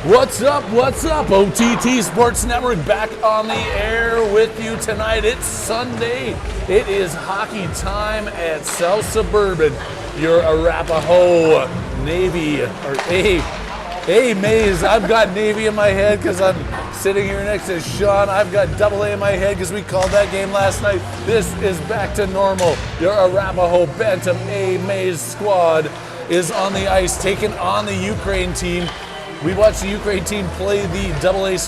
What's up? What's up? OTT Sports Network back on the air with you tonight. It's Sunday. It is hockey time at South Suburban. Your Arapahoe Navy, or hey Maize, I've got Navy in my head because I'm sitting here next to Sean. I've got double A in my head because we called that game last night. This is back to normal. Your Arapahoe Bantam A Maize squad is on the ice taking on the Ukraine team. We watched the Ukraine team play the Double A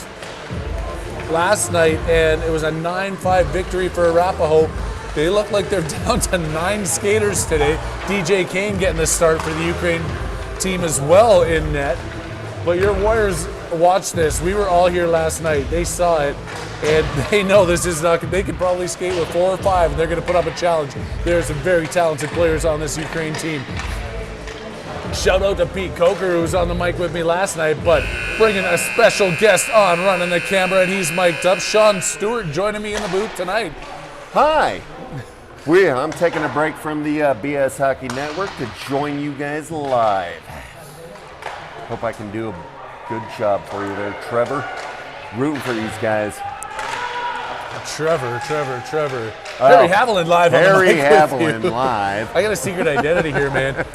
last night, and it was a 9-5 victory for Arapahoe. They look like they're down to 9 skaters today. DJ Kane getting the start for the Ukraine team as well in net. But your Warriors, watch this. We were all here last night. They saw it, and they know this is not. They could probably skate with 4 or 5, and they're going to put up a challenge. There's some very talented players on this Ukraine team. Shout out to Pete Coker, who was on the mic with me last night, but bringing a special guest on, running the camera, and he's mic'd up. Sean Stewart joining me in the booth tonight. Hi. I'm taking a break from the BS Hockey Network to join you guys live. Hope I can do a good job for you there, Trevor. Rooting for these guys. Trevor. Harry Haviland live on the mic Harry Haviland live. I got a secret identity here, man.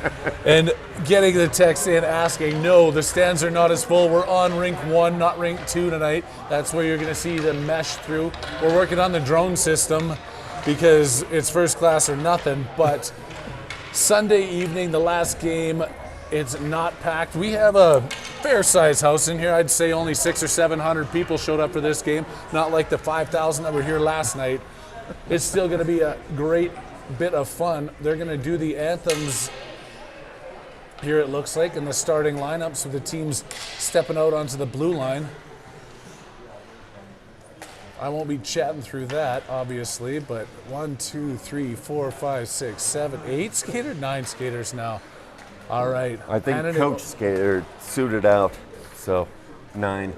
And getting the text in asking, no, the stands are not as full. We're on rink 1, not rink 2 tonight. That's where you're going to see the mesh through. We're working on the drone system because it's first class or nothing. But Sunday evening, the last game, it's not packed. We have a fair-sized house in here. I'd say only 600 or 700 people showed up for this game. Not like the 5,000 that were here last night. It's still going to be a great bit of fun. They're going to do the anthems here, it looks like, in the starting lineup. So the team's stepping out onto the blue line. I won't be chatting through that, obviously, but 1, 2, 3, 4, 5, 6, 7, 8 skaters, 9 skaters now. All right. I think Coach Skater suited out, so 9.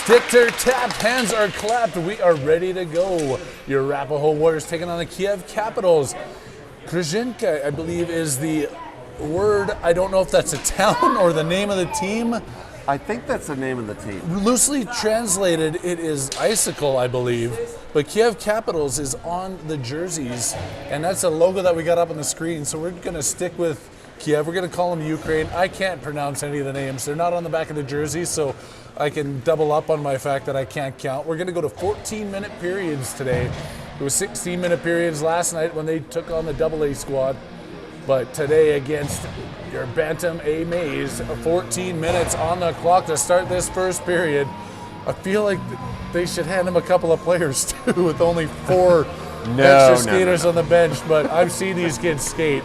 Sticks are tapped, hands are clapped, we are ready to go. Your Arapahoe Warriors taking on the Kiev Capitals. Kryzhynka, I believe, is the word. I don't know if that's a town or the name of the team. I think that's the name of the team. Loosely translated, it is Icicle, I believe. But Kiev Capitals is on the jerseys, and that's a logo that we got up on the screen. So we're going to stick with Kiev. We're going to call them Ukraine. I can't pronounce any of the names. They're not on the back of the jerseys, so I can double up on my fact that I can't count. We're going to go to 14-minute periods today. It was 16-minute periods last night when they took on the AA squad. But today against your Bantam A Maize, 14 minutes on the clock to start this first period. I feel like they should hand him a couple of players too, with only 4 extra skaters on the bench. But I've seen these kids skate,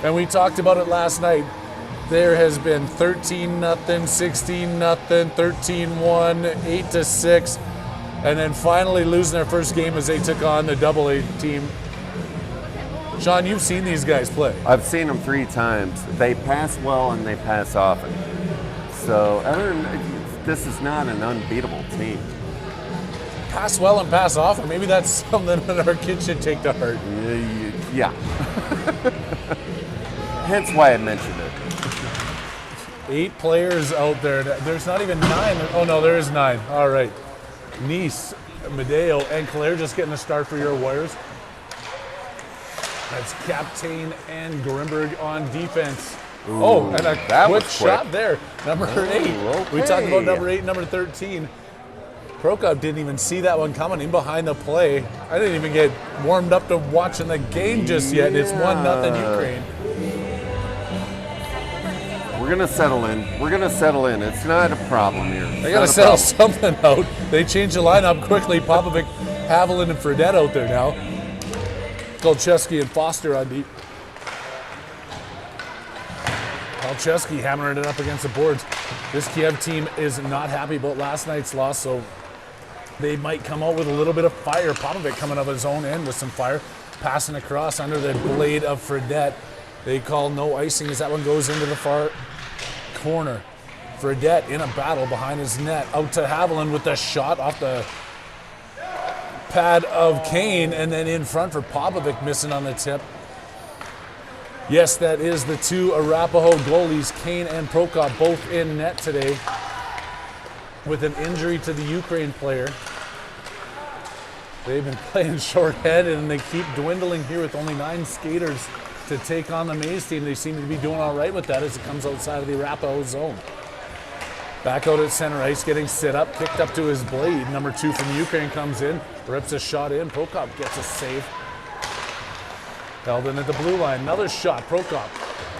and we talked about it last night. There has been 13-0, 16-0, 13-1, 8-6, and then finally losing their first game as they took on the AA team. Sean, you've seen these guys play. I've seen them 3 times. They pass well and they pass often. So this is not an unbeatable team. Pass well and pass often. Maybe that's something that our kids should take to heart. Yeah. Hence why I mentioned it. 8 players out there. There's not even 9. Oh no, there is 9. All right. Nice, Medeo, and Claire just getting the start for your Warriors. That's Captain and Grimberg on defense. Ooh, and a quick shot there. Number 8. Okay. We talked about number 8, number 13. Prokop didn't even see that one coming in behind the play. I didn't even get warmed up to watching the game just yet. It's 1-0 Ukraine. We're going to settle in. It's not a problem here. They got to settle something out. They changed the lineup quickly. Popovic, Haviland, and Fredette out there now. Kolcheski and Foster on deep. Kolcheski hammering it up against the boards. This Kiev team is not happy about last night's loss, so they might come out with a little bit of fire. Popovic coming up his own end with some fire, passing across under the blade of Fredette. They call no icing as that one goes into the far corner. Fredette in a battle behind his net. Out to Haviland with the shot off the pad of Kane, and then in front for Popovic, missing on the tip. Yes, that is the 2 Arapahoe goalies, Kane and Prokop, both in net today with an injury to the Ukraine player. They've been playing short-handed, and they keep dwindling here with only 9 skaters to take on the Maize team. They seem to be doing all right with that as it comes outside of the Arapahoe zone. Back out at center ice, getting set up, kicked up to his blade. Number 2 from Ukraine comes in, rips a shot in. Prokop gets a save. Held in at the blue line. Another shot. Prokop.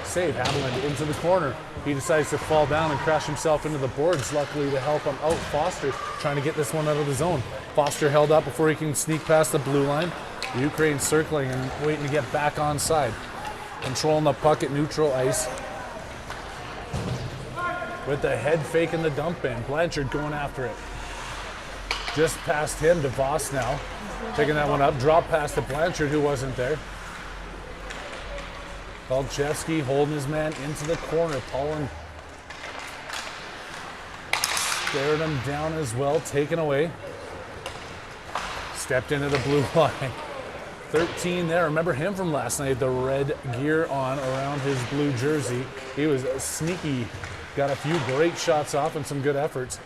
Save. Haviland into the corner. He decides to fall down and crash himself into the boards. Luckily to help him out, Foster trying to get this one out of the zone. Foster held up before he can sneak past the blue line. Ukraine circling and waiting to get back onside. Controlling the puck at neutral ice. With the head fake in the dump in. Blanchard going after it. Just past him, DeVos now. Picking that one up. Drop pass to Blanchard, who wasn't there. Kolcheski holding his man into the corner. Pollen stared him down as well. Taken away. Stepped into the blue line. 13 there. Remember him from last night. The red gear on around his blue jersey. He was sneaky. Got a few great shots off and some good efforts.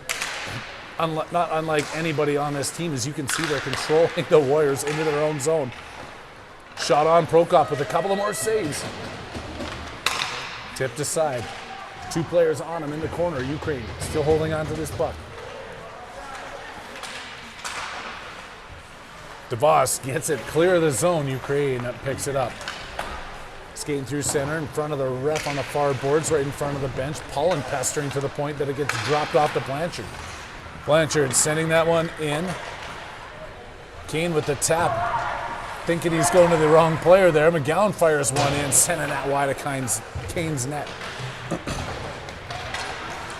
Not unlike anybody on this team, as you can see, they're controlling the Warriors into their own zone. Shot on Prokop with a couple of more saves. Tipped aside. 2 players on him in the corner. Ukraine still holding on to this puck. DeVos gets it clear of the zone. Ukraine picks it up. Skating through center in front of the ref on the far boards, right in front of the bench. Pollen pestering to the point that it gets dropped off to Blanchard. Blanchard sending that one in. Kane with the tap. Thinking he's going to the wrong player there. McGowan fires one in, sending that wide of Kane's net.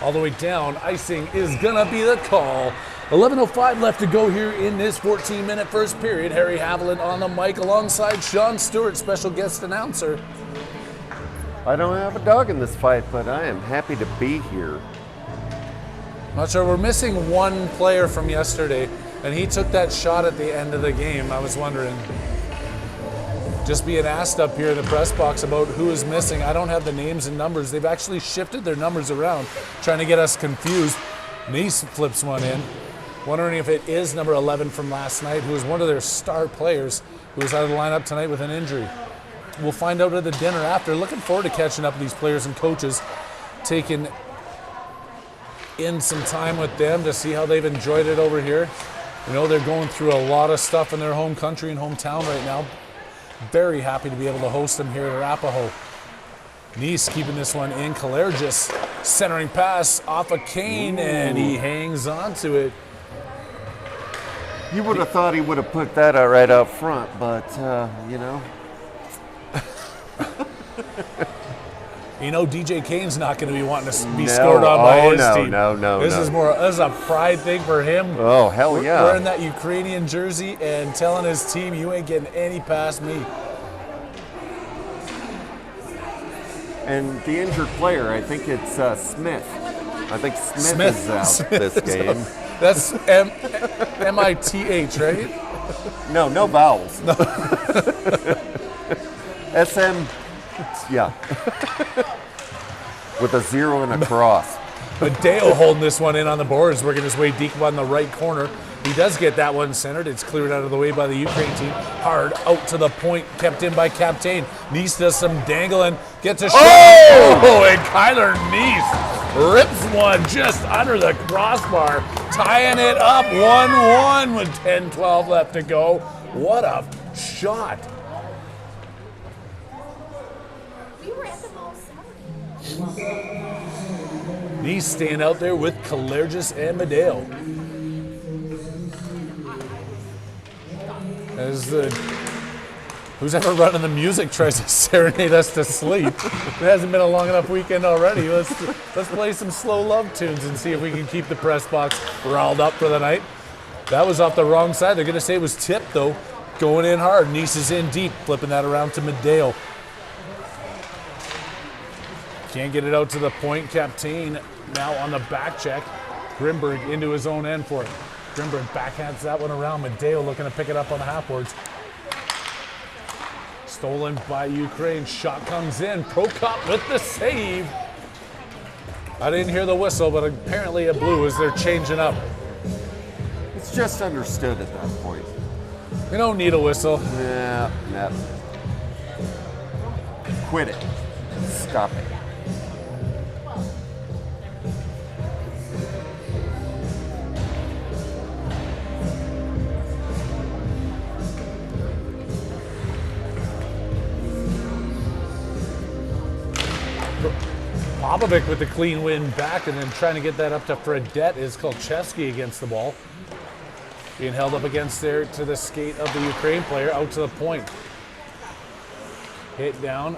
All the way down. Icing is going to be the call. 11:05 left to go here in this 14-minute first period. Harry Haviland on the mic alongside Sean Stewart, special guest announcer. I don't have a dog in this fight, but I am happy to be here. Not sure. We're missing one player from yesterday, and he took that shot at the end of the game. I was wondering. just being asked up here in the press box about who is missing. I don't have the names and numbers. They've actually shifted their numbers around, trying to get us confused. Nice flips one in, wondering if it is number 11 from last night, who was one of their star players who was out of the lineup tonight with an injury. We'll find out at the dinner after. Looking forward to catching up with these players and coaches, taking in some time with them to see how they've enjoyed it over here. You know, they're going through a lot of stuff in their home country and hometown right now. Very happy to be able to host them here at Arapahoe. Nice keeping this one in. Kryzhynka centering pass off of Kane, and he hangs on to it. You would have thought he would have put that out right up front, but, you know. You know, DJ Kane's not going to be wanting to be scored on by his team. This is a pride thing for him. Oh, hell yeah. Wearing that Ukrainian jersey and telling his team, you ain't getting any past me. And the injured player, I think it's Smith. I think Smith is out this game. That's M-I-T-H, right? No vowels. No. S-M, yeah. With a 0 and a cross. Madeo holding this one in on the boards, working his way deep on the right corner. He does get that one centered. It's cleared out of the way by the Ukraine team. Hard out to the point, kept in by Captain. Nice does some dangling, gets a shot. Oh, and Kyler Nice rips one just under the crossbar, tying it up 1-1 with 10-12 left to go. What a shot. Nice staying out there with Kryzhynka and Madeo. As who's ever running the music tries to serenade us to sleep. It hasn't been a long enough weekend already. Let's play some slow love tunes and see if we can keep the press box riled up for the night. That was off the wrong side. They're going to say it was tipped, though. Going in hard. Nice is in deep, flipping that around to Madeo. Can't get it out to the point. Captain now on the back check. Grimberg into his own end for it. Grimberg backhands that one around. Madeo looking to pick it up on the half-boards. Stolen by Ukraine. Shot comes in. Prokop with the save. I didn't hear the whistle, but apparently it blew as they're changing up. It's just understood at that point. We don't need a whistle. Yeah, no. Quit it. Stop it. Popovic with the clean win back, and then trying to get that up to Fredette is Kolchevsky against the ball. Being held up against there to the skate of the Ukraine player, out to the point. Hit down.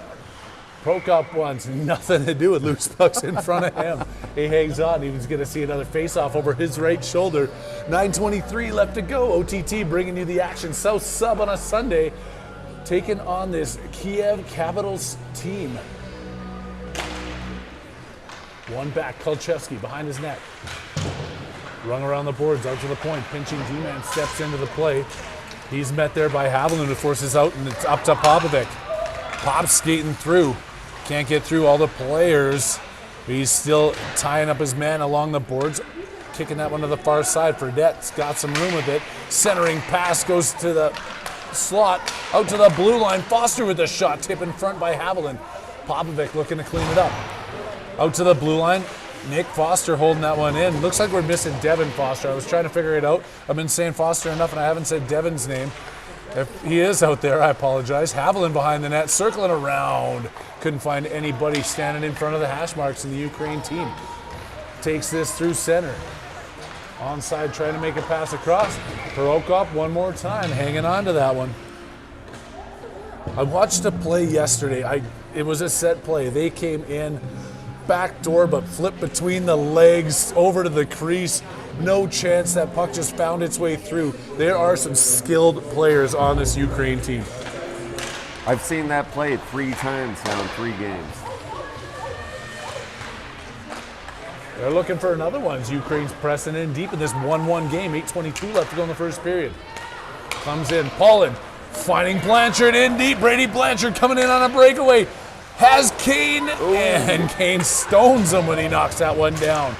Prokop wants nothing to do with loose pucks in front of him. He hangs on. He was going to see another face-off over his right shoulder. 9:23 left to go. OTT bringing you the action. South Sub on a Sunday, taking on this Kiev Capitals team. One back, Kolchevsky behind his net. Rung around the boards, out to the point. Pinching D-man steps into the play. He's met there by Haviland, who forces out, and it's up to Popovic. Pop skating through. Can't get through all the players. He's still tying up his man along the boards. Kicking that one to the far side. Fredette's got some room with it. Centering pass goes to the slot. Out to the blue line. Foster with the shot. Tip in front by Haviland. Popovic looking to clean it up. Out to the blue line. Nick Foster holding that one in. Looks like we're missing Devin Foster. I was trying to figure it out. I've been saying Foster enough, and I haven't said Devin's name. If he is out there, I apologize. Haviland behind the net, circling around. Couldn't find anybody standing in front of the hash marks in the Ukraine team. Takes this through center. Onside, trying to make a pass across. Prokop one more time, hanging on to that one. I watched a play yesterday. It was a set play. They came in back door, but flipped between the legs over to the crease. No chance. That puck just found its way through. There are some skilled players on this Ukraine team. I've seen that played 3 times now in 3 games. They're looking for another one. Ukraine's pressing in deep in this 1-1 game. 8:22 left to go in the first period. Comes in. Paulin Finding Blanchard in deep. Brady Blanchard coming in on a breakaway. Has Kane, and Kane stones him when he knocks that one down.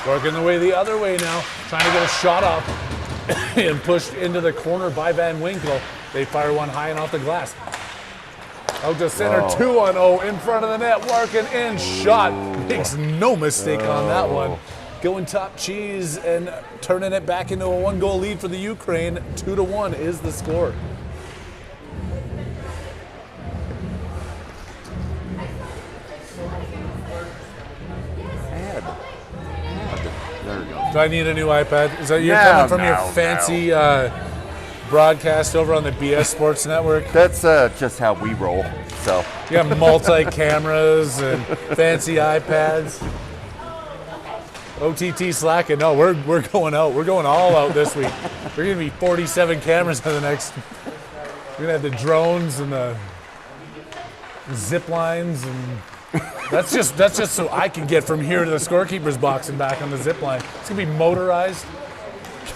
Working the way the other way now, trying to get a shot off and pushed into the corner by Van Winkle. They fire one high and off the glass. Out to center, 2-0 in front of the net, working in, shot. Makes no mistake on that one. Going top cheese and turning it back into a 1-goal lead for the Ukraine. 2-1 is the score. There we go. Do I need a new iPad? Is that you coming from your fancy broadcast over on the BS Sports Network? That's just how we roll. So you got multi-cameras and fancy iPads. OTT slacking. No, we're going out. We're going all out this week. We're gonna be 47 cameras for the next. We're gonna have the drones and the zip lines, and that's just so I can get from here to the scorekeeper's box and back on the zip line. It's gonna be motorized.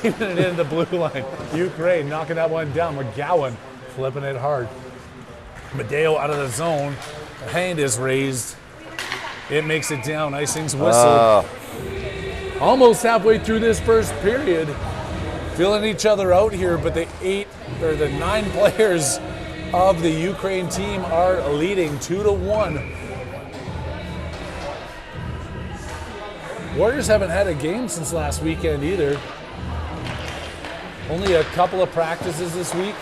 Keeping it in the blue line. Ukraine knocking that one down. McGowan flipping it hard. Medeo out of the zone. The hand is raised. It makes it down. Icing's whistled. Almost halfway through this first period. Feeling each other out here, but the 9 players of the Ukraine team are leading 2-1. Warriors haven't had a game since last weekend either. Only a couple of practices this week.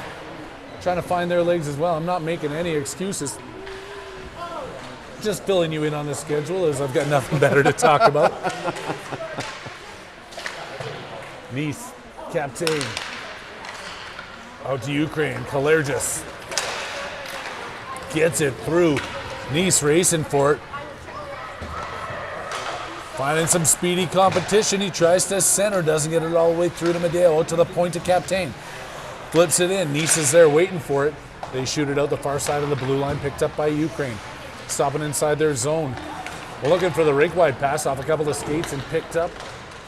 Trying to find their legs as well. I'm not making any excuses. Just filling you in on the schedule as I've got nothing better to talk about. Nice, captain. Out to Ukraine, Kalergis. Gets it through. Nice racing for it. Finding some speedy competition. He tries to center, doesn't get it all the way through to Medeo, out to the point to Captain. Flips it in. Nice is there waiting for it. They shoot it out the far side of the blue line, picked up by Ukraine. Stopping inside their zone. We're looking for the rink-wide pass off a couple of skates and picked up.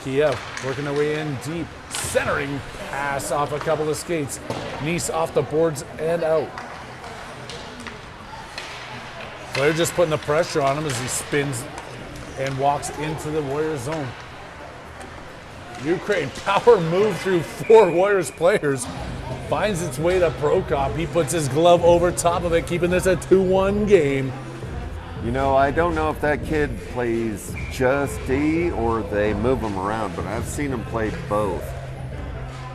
Kiev working their way in deep. Centering pass off a couple of skates. Nice off the boards and out. So they're just putting the pressure on him as he spins and walks into the Warriors zone. Ukraine power move through 4 Warriors players. Finds its way to Prokop. He puts his glove over top of it, keeping this a 2-1 game. You know, I don't know if that kid plays just D or they move him around, but I've seen him play both.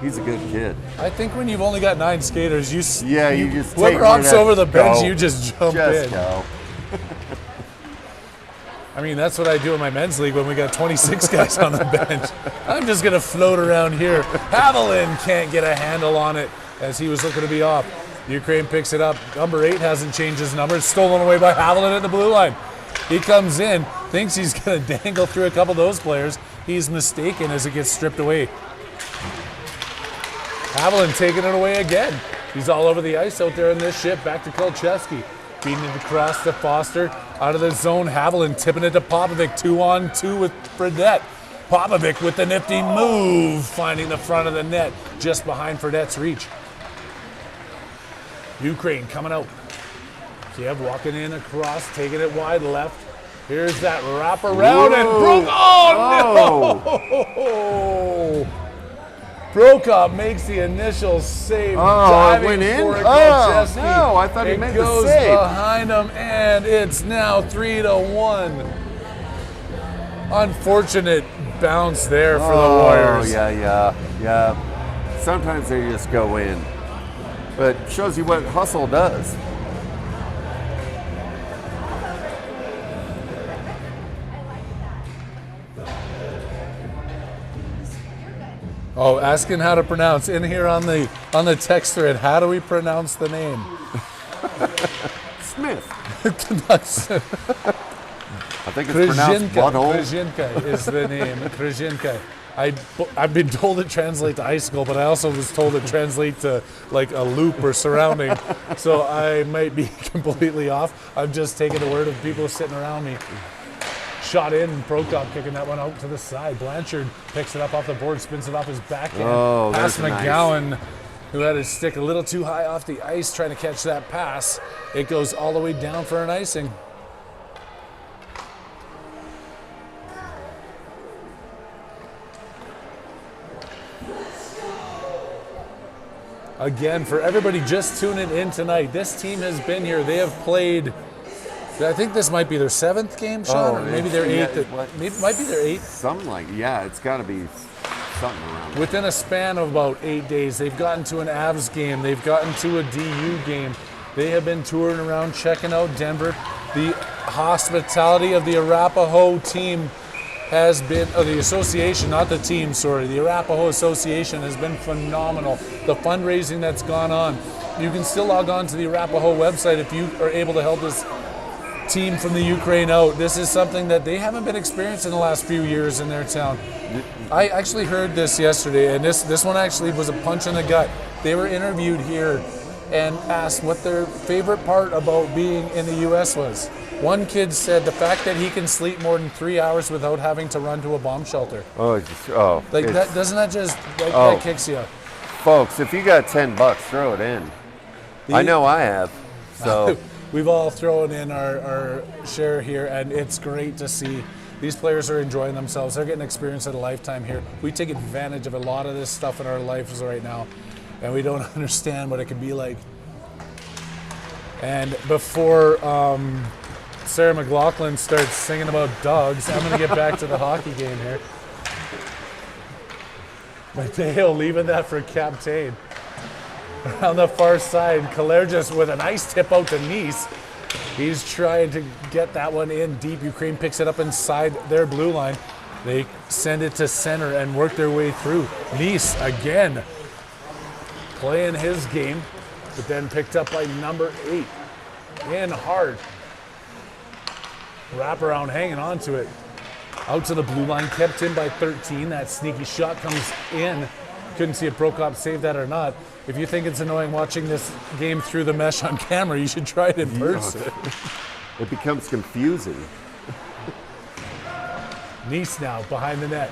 He's a good kid. I think when you've only got 9 skaters, you just whoever hops over the bench, you just jump in. Go. I mean, that's what I do in my men's league when we got 26 guys on the bench. I'm just going to float around here. Haviland can't get a handle on it as he was looking to be off. Ukraine picks it up. Number 8 hasn't changed his number. It's stolen away by Haviland at the blue line. He comes in, thinks he's going to dangle through a couple of those players. He's mistaken as it gets stripped away. Haviland taking it away again. He's all over the ice out there in this ship. Back to Kolcheski. Feeding it across to Foster. Out of the zone, Haviland tipping it to Popovic. 2-on-2 with Fredette. Popovic with the nifty move, finding the front of the net just behind Fredette's reach. Ukraine coming out. Kiev walking in across, taking it wide left. Here's that wraparound and broke. Oh, no! Prokop makes the initial save. It went in? Oh, no, I thought he made the save. It goes behind him, and it's now 3-1. Unfortunate bounce there for the Warriors. Yeah. Sometimes they just go in. But shows you what hustle does. Oh, asking how to pronounce in here on the text thread. How do we pronounce the name? Smith. I think it's pronounced butthole. Kryzhynka is the name. Kryzhynka. I've been told to translate to icicle, but I also was told to translate to like a loop or surrounding. So I might be completely off. I'm just taking the word of people sitting around me. Shot in, Prokop kicking that one out to the side. Blanchard picks it up off the board, spins it off his backhand. Oh, past there's a McGowan, who had his stick a little too high off the ice trying to catch that pass. It goes all the way down for an icing. Again, for everybody just tuning in tonight, this team has been here. They have played, I think this might be their 7th game, Sean, or maybe their 8th. Maybe it might be their 8th. Something like, yeah, it's got to be something around there. Within a span of about 8 days, they've gotten to an Avs game. They've gotten to a DU game. They have been touring around, checking out Denver. The hospitality of the Arapahoe team has been, the association, not the team, sorry, the Arapahoe Association has been phenomenal. The fundraising that's gone on. You can still log on to the Arapahoe website if you are able to help this team from the Ukraine out. This is something that they haven't been experiencing the last few years in their town. I actually heard this yesterday, and this one actually was a punch in the gut. They were interviewed here and asked what their favorite part about being in the U.S. was. One kid said the fact that he can sleep more than 3 hours without having to run to a bomb shelter. Like that, doesn't that just, that kicks you? Folks, if you got $10, throw it in. I know I have, so. We've all thrown in our share here, and it's great to see. These players are enjoying themselves. They're getting experience of a lifetime here. We take advantage of a lot of this stuff in our lives right now, and we don't understand what it could be like. And before Sarah McLaughlin starts singing about dogs, I'm going to get back to the hockey game here. Mateo leaving that for Captain. On the far side, Kaler just with a nice tip out to Nice. He's trying to get that one in deep. Ukraine picks it up inside their blue line. They send it to center and work their way through. Nice again playing his game, but then picked up by number 8. In hard. Wraparound hanging on to it. Out to the blue line, kept in by 13. That sneaky shot comes in. Couldn't see if Prokop saved that or not. If you think it's annoying watching this game through the mesh on camera, you should try it in person. It becomes confusing. Nice now behind the net.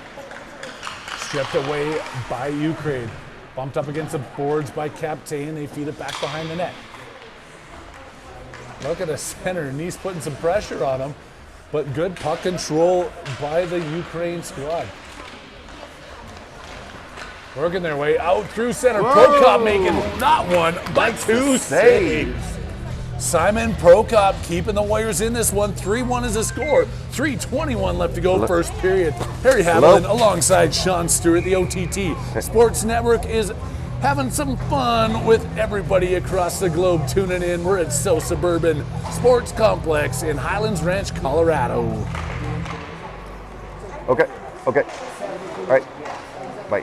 Stripped away by Ukraine. Bumped up against the boards by Captain. They feed it back behind the net. Look at the center. Nice putting some pressure on him, but good puck control by the Ukraine squad. Working their way out through center. Prokop making not one, but 2 saves. Simon Prokop keeping the Warriors in this one. 3-1 is the score. 3:21 left to go, first period. Harry Haviland alongside Sean Stewart. The OTT Sports Network is having some fun with everybody across the globe tuning in. We're at So Suburban Sports Complex in Highlands Ranch, Colorado. Okay. All right. Bye.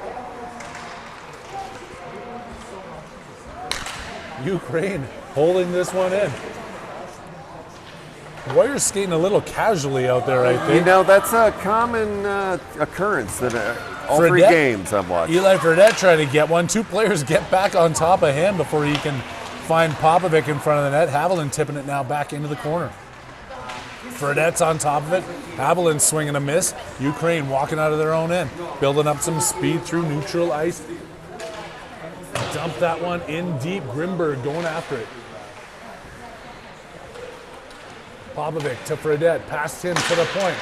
Ukraine holding this one in. Warriors skating a little casually out there, I think. You know, that's a common occurrence that all Fredette, 3 games I've watched. Eli Fredette trying to get one. 2 players get back on top of him before he can find Popovic in front of the net. Haviland tipping it now back into the corner. Fredette's on top of it. Haviland swinging a miss. Ukraine walking out of their own end. Building up some speed through neutral ice. Dump that one in deep. Grimberg going after it. Popovic to Fredette. Past him to the point.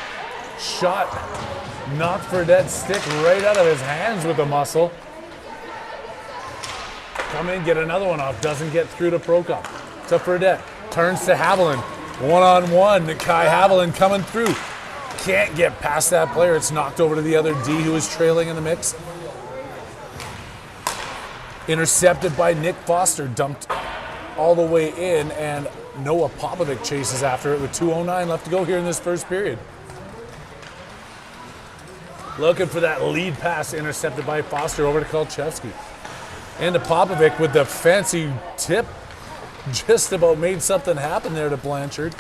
Shot. Knocked Fredette's stick right out of his hands with a muscle. Come in, get another one off. Doesn't get through to Prokop. To Fredette. Turns to Haviland. One-on-one. Kai Haviland coming through. Can't get past that player. It's knocked over to the other D who is trailing in the mix. Intercepted by Nick Foster, dumped all the way in, and Noah Popovic chases after it with 2:09 left to go here in this first period. Looking for that lead pass, intercepted by Foster over to Kolchevsky. And to Popovic with the fancy tip. Just about made something happen there to Blanchard.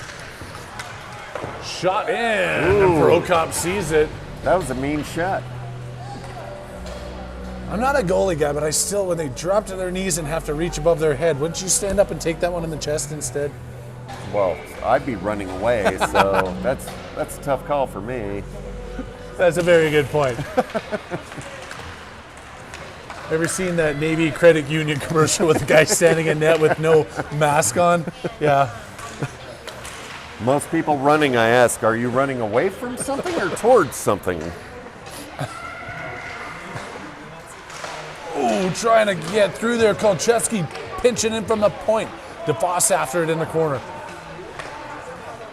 Shot in, and Prokop sees it. That was a mean shot. I'm not a goalie guy, but I still, when they drop to their knees and have to reach above their head, wouldn't you stand up and take that one in the chest instead? Well, I'd be running away, so that's a tough call for me. That's a very good point. Ever seen that Navy Credit Union commercial with the guy standing in net with no mask on? Yeah. Most people running, I ask, are you running away from something or towards something? Ooh, trying to get through there. Kolchevsky pinching in from the point. DeVos after it in the corner.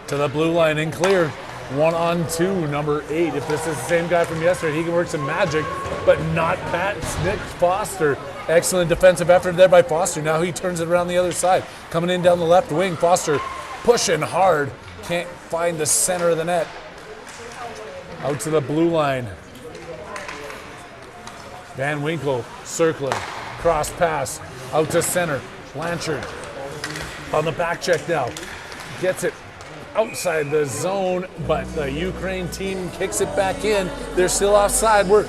To the blue line and clear. 1-on-2, number 8. If this is the same guy from yesterday, he can work some magic, but not Pat Nick Foster. Excellent defensive effort there by Foster. Now he turns it around the other side. Coming in down the left wing, Foster pushing hard. Can't find the center of the net. Out to the blue line. Van Winkle circling. Cross pass. Out to center. Blanchard on the back check now. Gets it outside the zone, but the Ukraine team kicks it back in. They're still offside. We're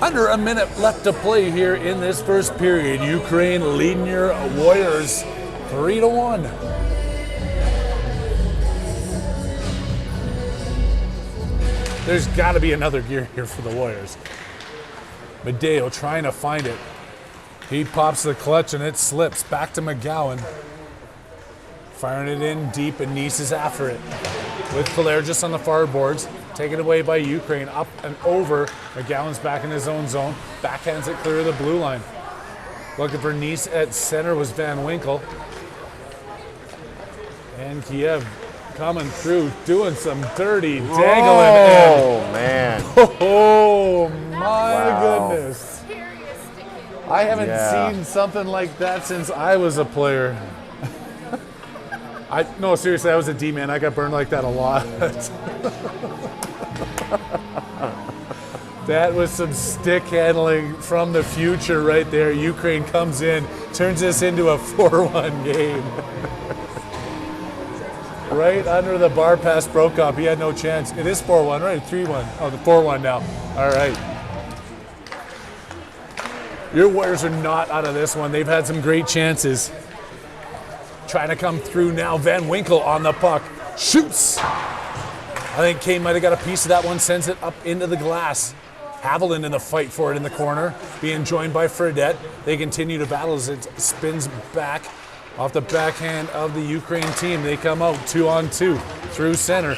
under a minute left to play here in this first period. Ukraine leading your Warriors 3-1. There's got to be another gear here for the Warriors. Medeo trying to find it. He pops the clutch and it slips back to McGowan. Firing it in deep, and Nice is after it. With Kalergis on the far boards. Taken away by Ukraine. Up and over. McGowan's back in his own zone. Backhands it clear of the blue line. Looking for Nice at center was Van Winkle. And Kiev coming through, doing some dirty dangling. Oh, man. Oh, my Wow. goodness. I haven't seen something like that since I was a player. No, seriously, I was a D-man. I got burned like that a lot. That was some stick handling from the future right there. Ukraine comes in, turns this into a 4-1 game. Right under the bar pass broke up. He had no chance. It is 4-1, right? 3-1. Oh, the 4-1 now. All right. Your Warriors are not out of this one. They've had some great chances. Trying to come through now. Van Winkle on the puck. Shoots. I think Kane might have got a piece of that one. Sends it up into the glass. Haviland in the fight for it in the corner. Being joined by Fredette. They continue to battle as it spins back off the backhand of the Ukraine team. They come out 2-on-2 through center.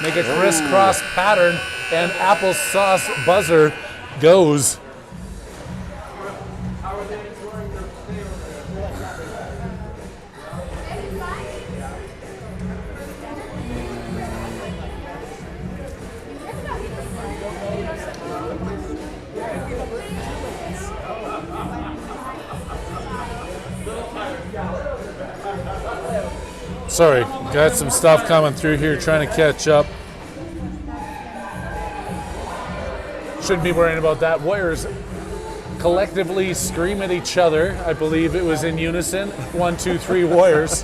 Make a crisscross pattern. And applesauce buzzer goes. Sorry, got some stuff coming through here trying to catch up. Shouldn't be worrying about that. Warriors collectively scream at each other. I believe it was in unison. 1, 2, 3 Warriors.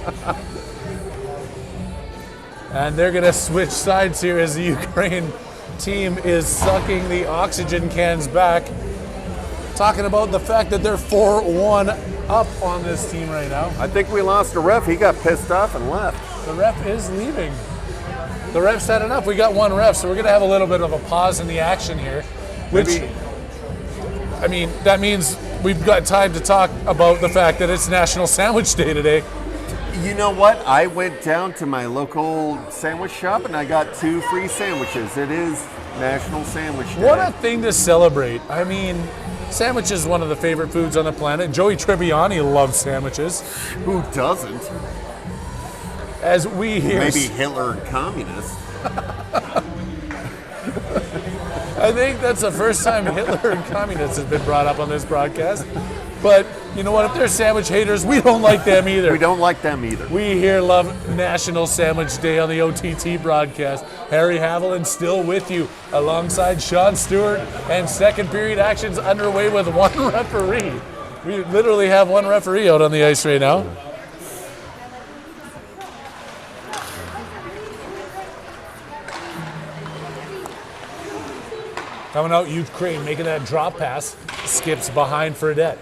And they're going to switch sides here as the Ukraine team is sucking the oxygen cans back. Talking about the fact that they're 4-1 up on this team right now. I think we lost a ref. He got pissed off and left. The ref is leaving. The ref said enough. We got one ref, so we're going to have a little bit of a pause in the action here. Which, I mean, that means we've got time to talk about the fact that it's National Sandwich Day today. You know what? I went down to my local sandwich shop and I got 2 free sandwiches. It is National Sandwich Day. What a thing to celebrate. I mean, sandwich is one of the favorite foods on the planet. Joey Tribbiani loves sandwiches. Who doesn't? As we hear... Maybe Hitler and communists. I think that's the first time Hitler and communists have been brought up on this broadcast. But you know what? If they're sandwich haters, we don't like them either. We don't like them either. We here love National Sandwich Day on the OTT broadcast. Harry Haviland still with you alongside Sean Stewart, and second period actions underway with one referee. We literally have one referee out on the ice right now. Coming out, Ukraine making that drop pass. Skips behind Fredette.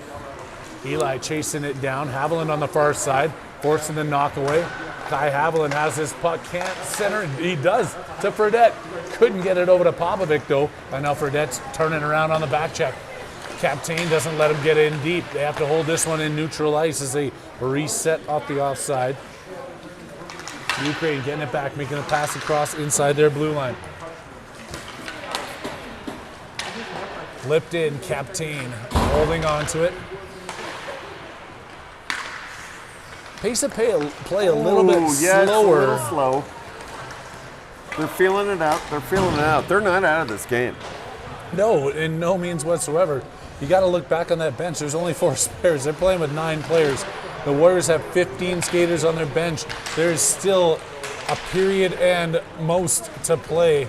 Eli chasing it down. Haviland on the far side, forcing the knockaway. Kai Haviland has his puck, can't center. He does to Fredette. Couldn't get it over to Popovic though. And now Fredette's turning around on the back check. Captain doesn't let him get in deep. They have to hold this one in neutral ice as they reset off the offside. Ukraine getting it back, making a pass across inside their blue line. Flipped in, Captain holding on to it. Pace of play a little bit yeah, slower. It's a little slow. They're feeling it out. They're feeling it out. They're not out of this game. No, in no means whatsoever. You got to look back on that bench. There's only 4 spares. They're playing with 9 players. The Warriors have 15 skaters on their bench. There is still a period and most to play.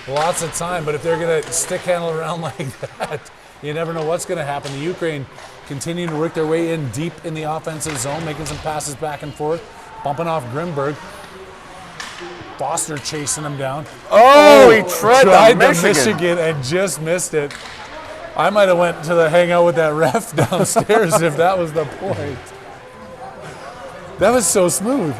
Lots of time, but if they're going to stick handle around like that, you never know what's going to happen. The Ukraine continuing to work their way in deep in the offensive zone, making some passes back and forth, bumping off Grimberg. Foster chasing him down. Oh, he tried the Michigan and just missed it. I might have went to the hangout with that ref downstairs if that was the point. That was so smooth.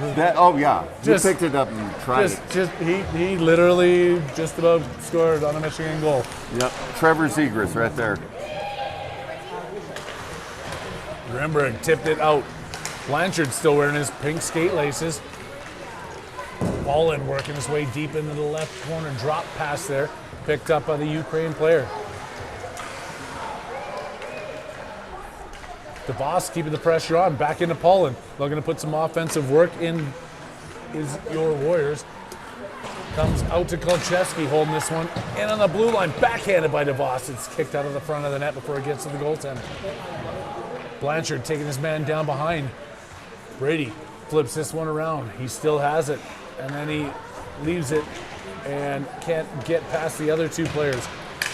Just picked it up and tried it. He literally just about scored on a Michigan goal. Yep, Trevor Zegras right there. Grimberg tipped it out. Blanchard still wearing his pink skate laces. Paulin working his way deep into the left corner. Drop pass there. Picked up by the Ukraine player. DeVos keeping the pressure on. Back into Paulin. Looking to put some offensive work in is your Warriors. Comes out to Kolcheski holding this one. In on the blue line. Backhanded by DeVos. It's kicked out of the front of the net before it gets to the goaltender. Blanchard taking his man down behind. Brady flips this one around. He still has it. And then he leaves it and can't get past the other 2 players.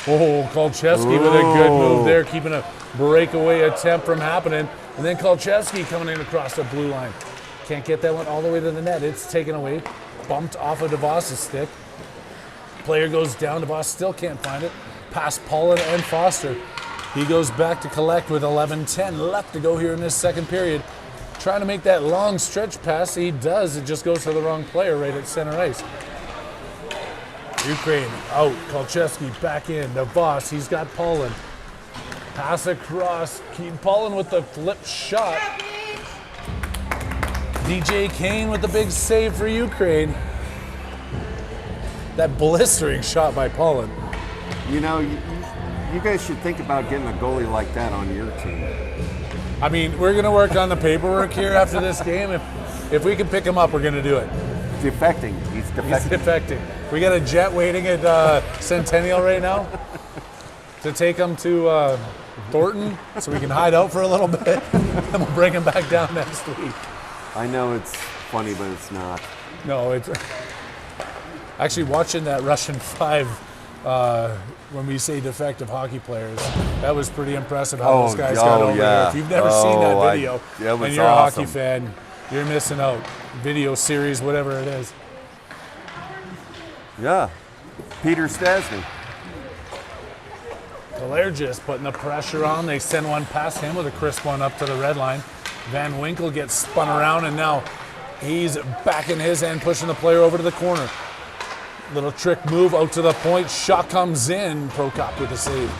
Oh, Kolcheski with a good move there, keeping a breakaway attempt from happening. And then Kolcheski coming in across the blue line. Can't get that one all the way to the net. It's taken away. Bumped off of DeVos' stick. Player goes down. DeVos still can't find it. Past Paulin and Foster. He goes back to collect with 11:10 left to go here in this second period. Trying to make that long stretch pass. He does. It just goes to the wrong player right at center ice. Ukraine out. Kolcheski back in. DeVos. He's got Paulin. Pass across. Keep Paulin with the flip shot. DJ Kane with the big save for Ukraine. That blistering shot by Paulin. You know, you guys should think about getting a goalie like that on your team. I mean, we're going to work on the paperwork here after this game. If we can pick him up, we're going to do it. Defecting. He's defecting. He's defecting. We got a jet waiting at Centennial right now to take him to Thornton so we can hide out for a little bit, and we'll bring him back down next week. I know it's funny, but it's not. No, it's actually watching that Russian 5 when we say defective hockey players. That was pretty impressive how this guy's got over here. If you've never seen that video and you're a hockey fan, you're missing out. Video series, whatever it is. Yeah. Peter Stasny. Kalergis putting the pressure on. They send one past him with a crisp one up to the red line. Van Winkle gets spun around, and now he's back in his end, pushing the player over to the corner. Little trick move out to the point. Shot comes in. Prokop with the save.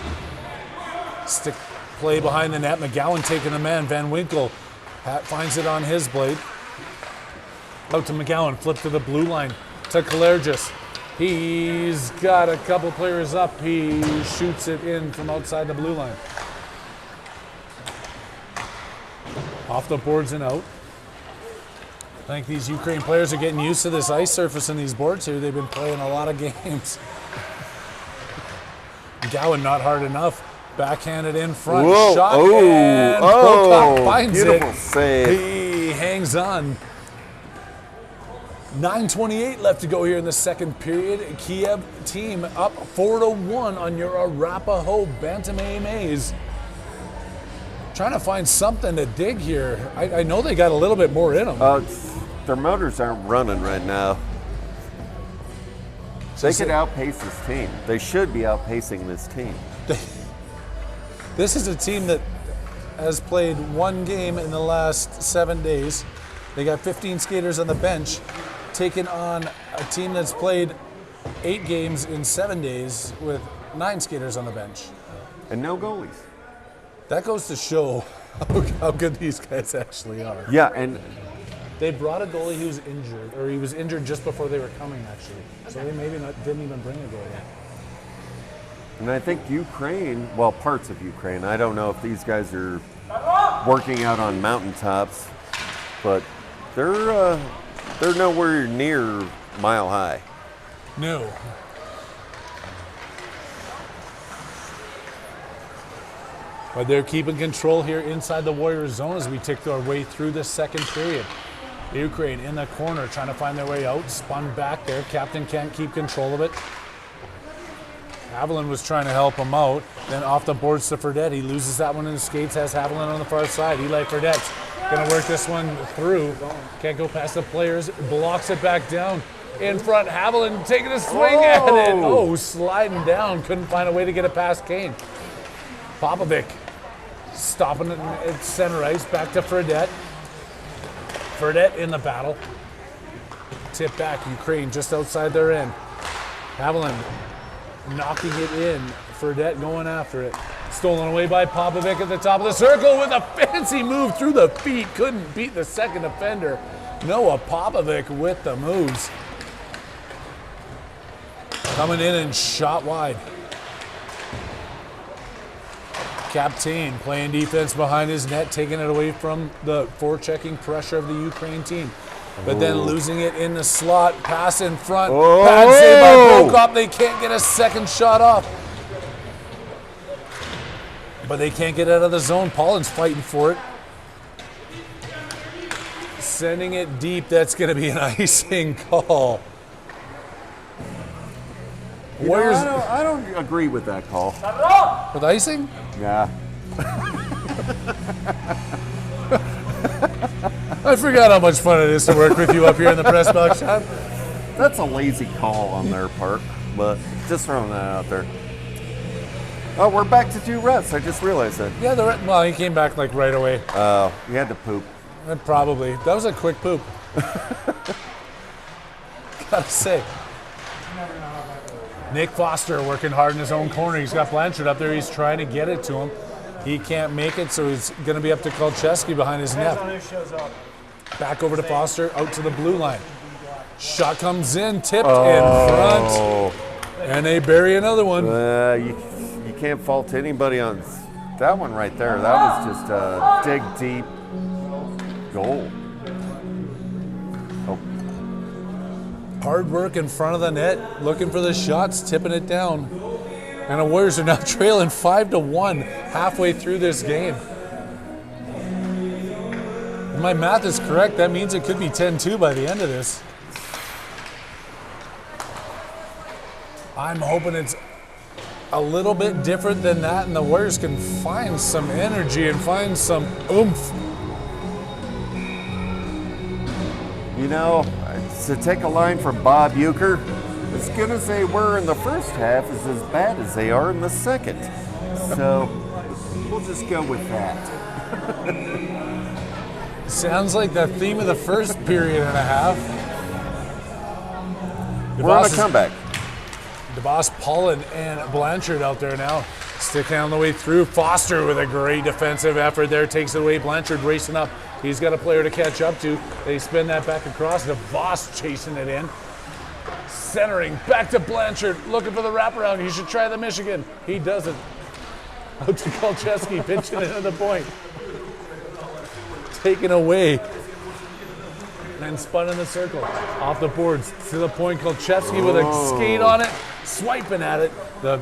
Stick play behind the net. McGowan taking the man. Van Winkle finds it on his blade. Out to McGowan. Flip to the blue line to Kalergis. He's got a couple players up. He shoots it in from outside the blue line. Off the boards and out. I think these Ukraine players are getting used to this ice surface and these boards here. They've been playing a lot of games. Gowan not hard enough. Backhanded in front. Whoa. Shot and Prokop finds beautiful it. Save. He hangs on. 9:28 left to go here in the second period. Kiev team up 4-1 on your Arapahoe Bantam Maize. Trying to find something to dig here. I know they got a little bit more in them. Their motors aren't running right now. They could outpace this team. They should be outpacing this team. This is a team that has played one game in the last 7 days. They got 15 skaters on the bench, taking on a team that's played 8 games in 7 days with 9 skaters on the bench. And no goalies. That goes to show how good these guys actually are. Yeah, and They brought a goalie who was injured, or he was injured just before they were coming, actually. So they maybe didn't even bring a goalie. And I think Ukraine, well, parts of Ukraine, I don't know if these guys are working out on mountaintops, but they're nowhere near Mile High. No. But they're keeping control here inside the Warriors zone as we tick our way through the second period. Ukraine in the corner trying to find their way out, spun back there. Captain can't keep control of it. Haviland was trying to help him out. Then off the boards to Fredette. He loses that one in the skates, has Haviland on the far side. Eli Fredette's going to work this one through. Can't go past the players. Blocks it back down. In front, Haviland taking a swing at it. Oh, sliding down. Couldn't find a way to get it past Kane. Popovic stopping it at center ice. Back to Fredette. Fredette in the battle. Tip back. Ukraine just outside their end. Haviland knocking it in. Fredette going after it. Stolen away by Popovic at the top of the circle with a fancy move through the feet. Couldn't beat the second offender. Noah Popovic with the moves. Coming in and shot wide. Captain playing defense behind his net, taking it away from the forechecking pressure of the Ukraine team. But then losing it in the slot, pass in front, pad save by Prokop. They can't get a second shot off. But they can't get out of the zone. Pollin's fighting for it. Sending it deep, that's going to be an icing call. Warriors. I don't agree with that call. With icing? Yeah. I forgot how much fun it is to work with you up here in the press box, Sean. That's a lazy call on their part, but just throwing that out there. Oh, we're back to 2 refs. I just realized that. Yeah, well, he came back like right away. Oh, he had to poop. Probably. That was a quick poop. Gotta say. Nick Foster working hard in his own corner. He's got Blanchard up there. He's trying to get it to him. He can't make it, so he's going to be up to Kolcheski behind his net. Back over to Foster, out to the blue line. Shot comes in, tipped in front, and they bury another one. You can't fault anybody on that one right there. That was just a dig deep goal. Oh. Hard work in front of the net, looking for the shots, tipping it down. And the Warriors are now trailing 5-1 halfway through this game. If my math is correct, that means it could be 10-2 by the end of this. I'm hoping it's a little bit different than that and the Warriors can find some energy and find some oomph. You know, to take a line from Bob Euchre, as good as they were in the first half is as bad as they are in the second. So we'll just go with that. Sounds like the theme of the first period and a half. We're on a comeback. DeVos, Paulin, and Blanchard out there now. Sticking on the way through. Foster with a great defensive effort there. Takes it away. Blanchard racing up. He's got a player to catch up to. They spin that back across. DeVos chasing it in. Centering back to Blanchard. Looking for the wraparound. He should try the Michigan. He doesn't. Out to Kolcheski. Pinching it into the point. Taken away. And spun in the circle. Off the boards to the point. Kolcheski with a skate on it. Swiping at it. The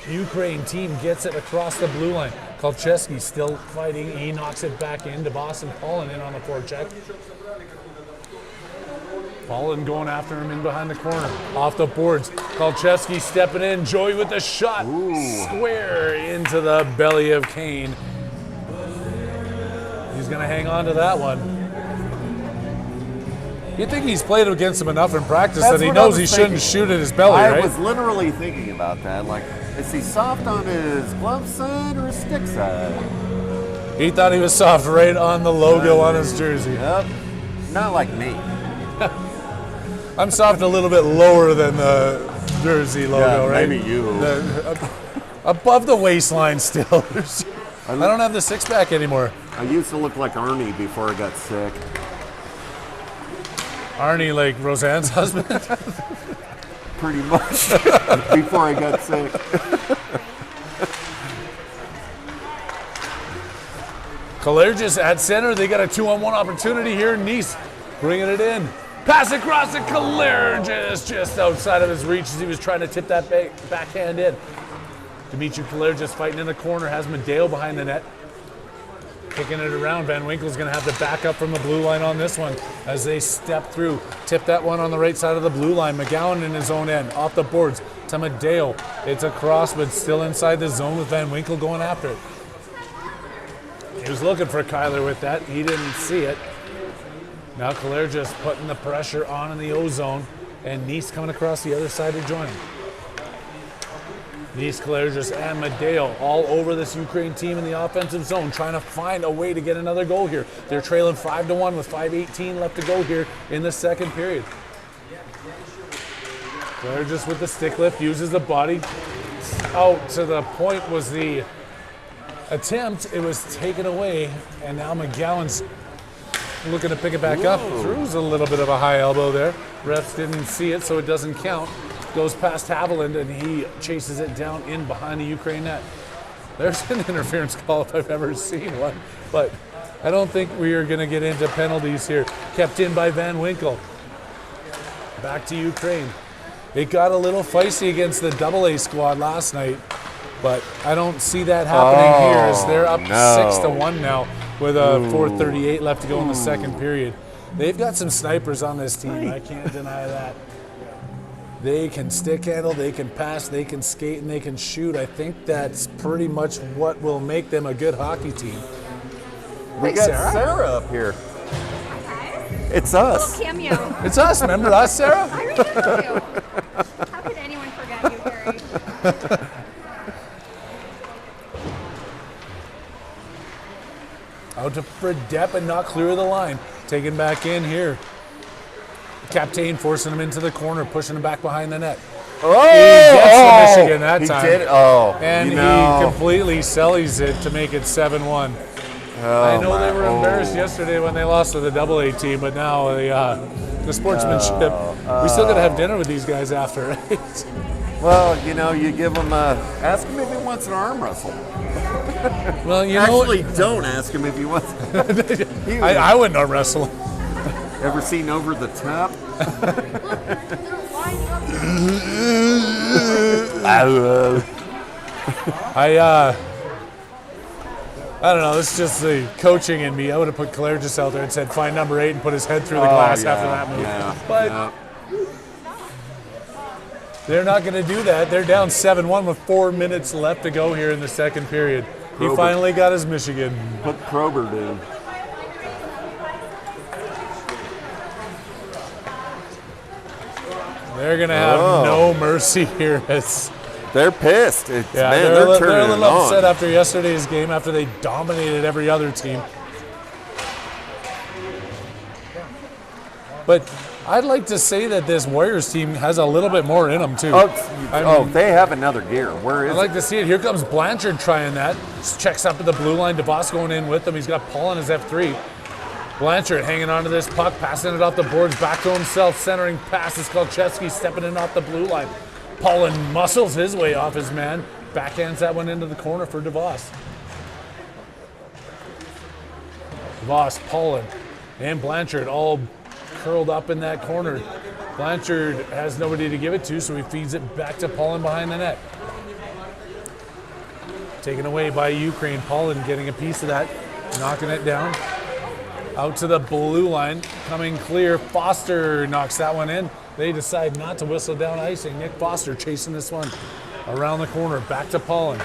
Ukraine team gets it across the blue line. Kolcheski still fighting. He knocks it back in to Boston. Paulin in on the forecheck. Paulin going after him in behind the corner. Off the boards. Kolcheski stepping in. Joey with the shot. Square into the belly of Kane. He's going to hang on to that one. You think he's played against him enough in practice that he knows he shouldn't shoot at his belly, right? I was literally thinking about that. Like, is he soft on his glove side or his stick side? He thought he was soft right on the logo on his jersey. Yep. Not like me. I'm soft a little bit lower than the jersey logo, yeah, right? Maybe you. Above the waistline still. I don't have the six-pack anymore. I used to look like Arnie before I got sick. Arnie, like Roseanne's husband? Pretty much. Before I got sick. Kalergis at center. They got a 2-on-1 opportunity here. Nice bringing it in. Pass across to Kalergis, just outside of his reach as he was trying to tip that backhand in. Dimitri Kalergis fighting in the corner, has Madeo behind the net. Kicking it around. Van Winkle's going to have to back up from the blue line on this one as they step through. Tip that one on the right side of the blue line. McGowan in his own end. Off the boards to Madeo. It's a cross, but still inside the zone with Van Winkle going after it. He was looking for Kyler with that. He didn't see it. Now Kalergis putting the pressure on in the O-zone, and Nice coming across the other side to join him. Nice, Kalergis, and Madeo all over this Ukraine team in the offensive zone, trying to find a way to get another goal here. They're trailing 5-1 with 5:18 left to go here in the second period. Kalergis with the stick lift, uses the body. Out to the point was the attempt. It was taken away, and now McGowan's looking to pick it back up. Throws a little bit of a high elbow there. Refs didn't see it, so it doesn't count. Goes past Haviland, and he chases it down in behind the Ukraine net. There's an interference call if I've ever seen one, but I don't think we are going to get into penalties here. Kept in by Van Winkle. Back to Ukraine. It got a little feisty against the AA squad last night, but I don't see that happening here as they're up 6-1 now with 4:38 left to go in the second period. They've got some snipers on this team. I can't deny that. They can stick handle, they can pass, they can skate, and they can shoot. I think that's pretty much what will make them a good hockey team. We got Sarah up here. It's us. Little cameo. It's us. Remember us, Sarah? I remember you. How could anyone forget you, Gary? Out to Fredette, but not clear of the line. Taken back in here. Captain forcing him into the corner, pushing him back behind the net. Oh, he gets the Michigan that he time. Did? Oh, and he completely sellies it to make it 7-1. I know they were embarrassed yesterday when they lost to the AA team, but now the sportsmanship. We still got to have dinner with these guys after, right? Well, you know, you give him ask him if he wants an arm wrestle. Well, you know, actually, don't ask him if he wants. I wouldn't arm wrestle. Ever seen Over the Top? I don't know. This is just the coaching in me. I would have put Kalergis out there and said, find number 8 and put his head through the glass after that move. But they're not going to do that. They're down 7-1 with 4 minutes left to go here in the second period. He finally got his Michigan. Put Krober down. They're going to have no mercy here. They're pissed. Man, they're a turning little upset after yesterday's game after they dominated every other team. But I'd like to say that this Warriors team has a little bit more in them, too. They have another gear. Where is I'd like to see it. Here comes Blanchard trying that. Just checks up at the blue line. DeVos going in with him. He's got Paul on his F3. Blanchard hanging onto this puck, passing it off the boards, back to himself, centering pass. It's Kolchevsky stepping in off the blue line. Paulin muscles his way off his man. Backhands that one into the corner for DeVos. DeVos, Paulin, and Blanchard all curled up in that corner. Blanchard has nobody to give it to, so he feeds it back to Paulin behind the net. Taken away by Ukraine. Paulin getting a piece of that, knocking it down. Out to the blue line, coming clear. Foster knocks that one in. They decide not to whistle down icing. Nick Foster chasing this one around the corner, back to Paulin.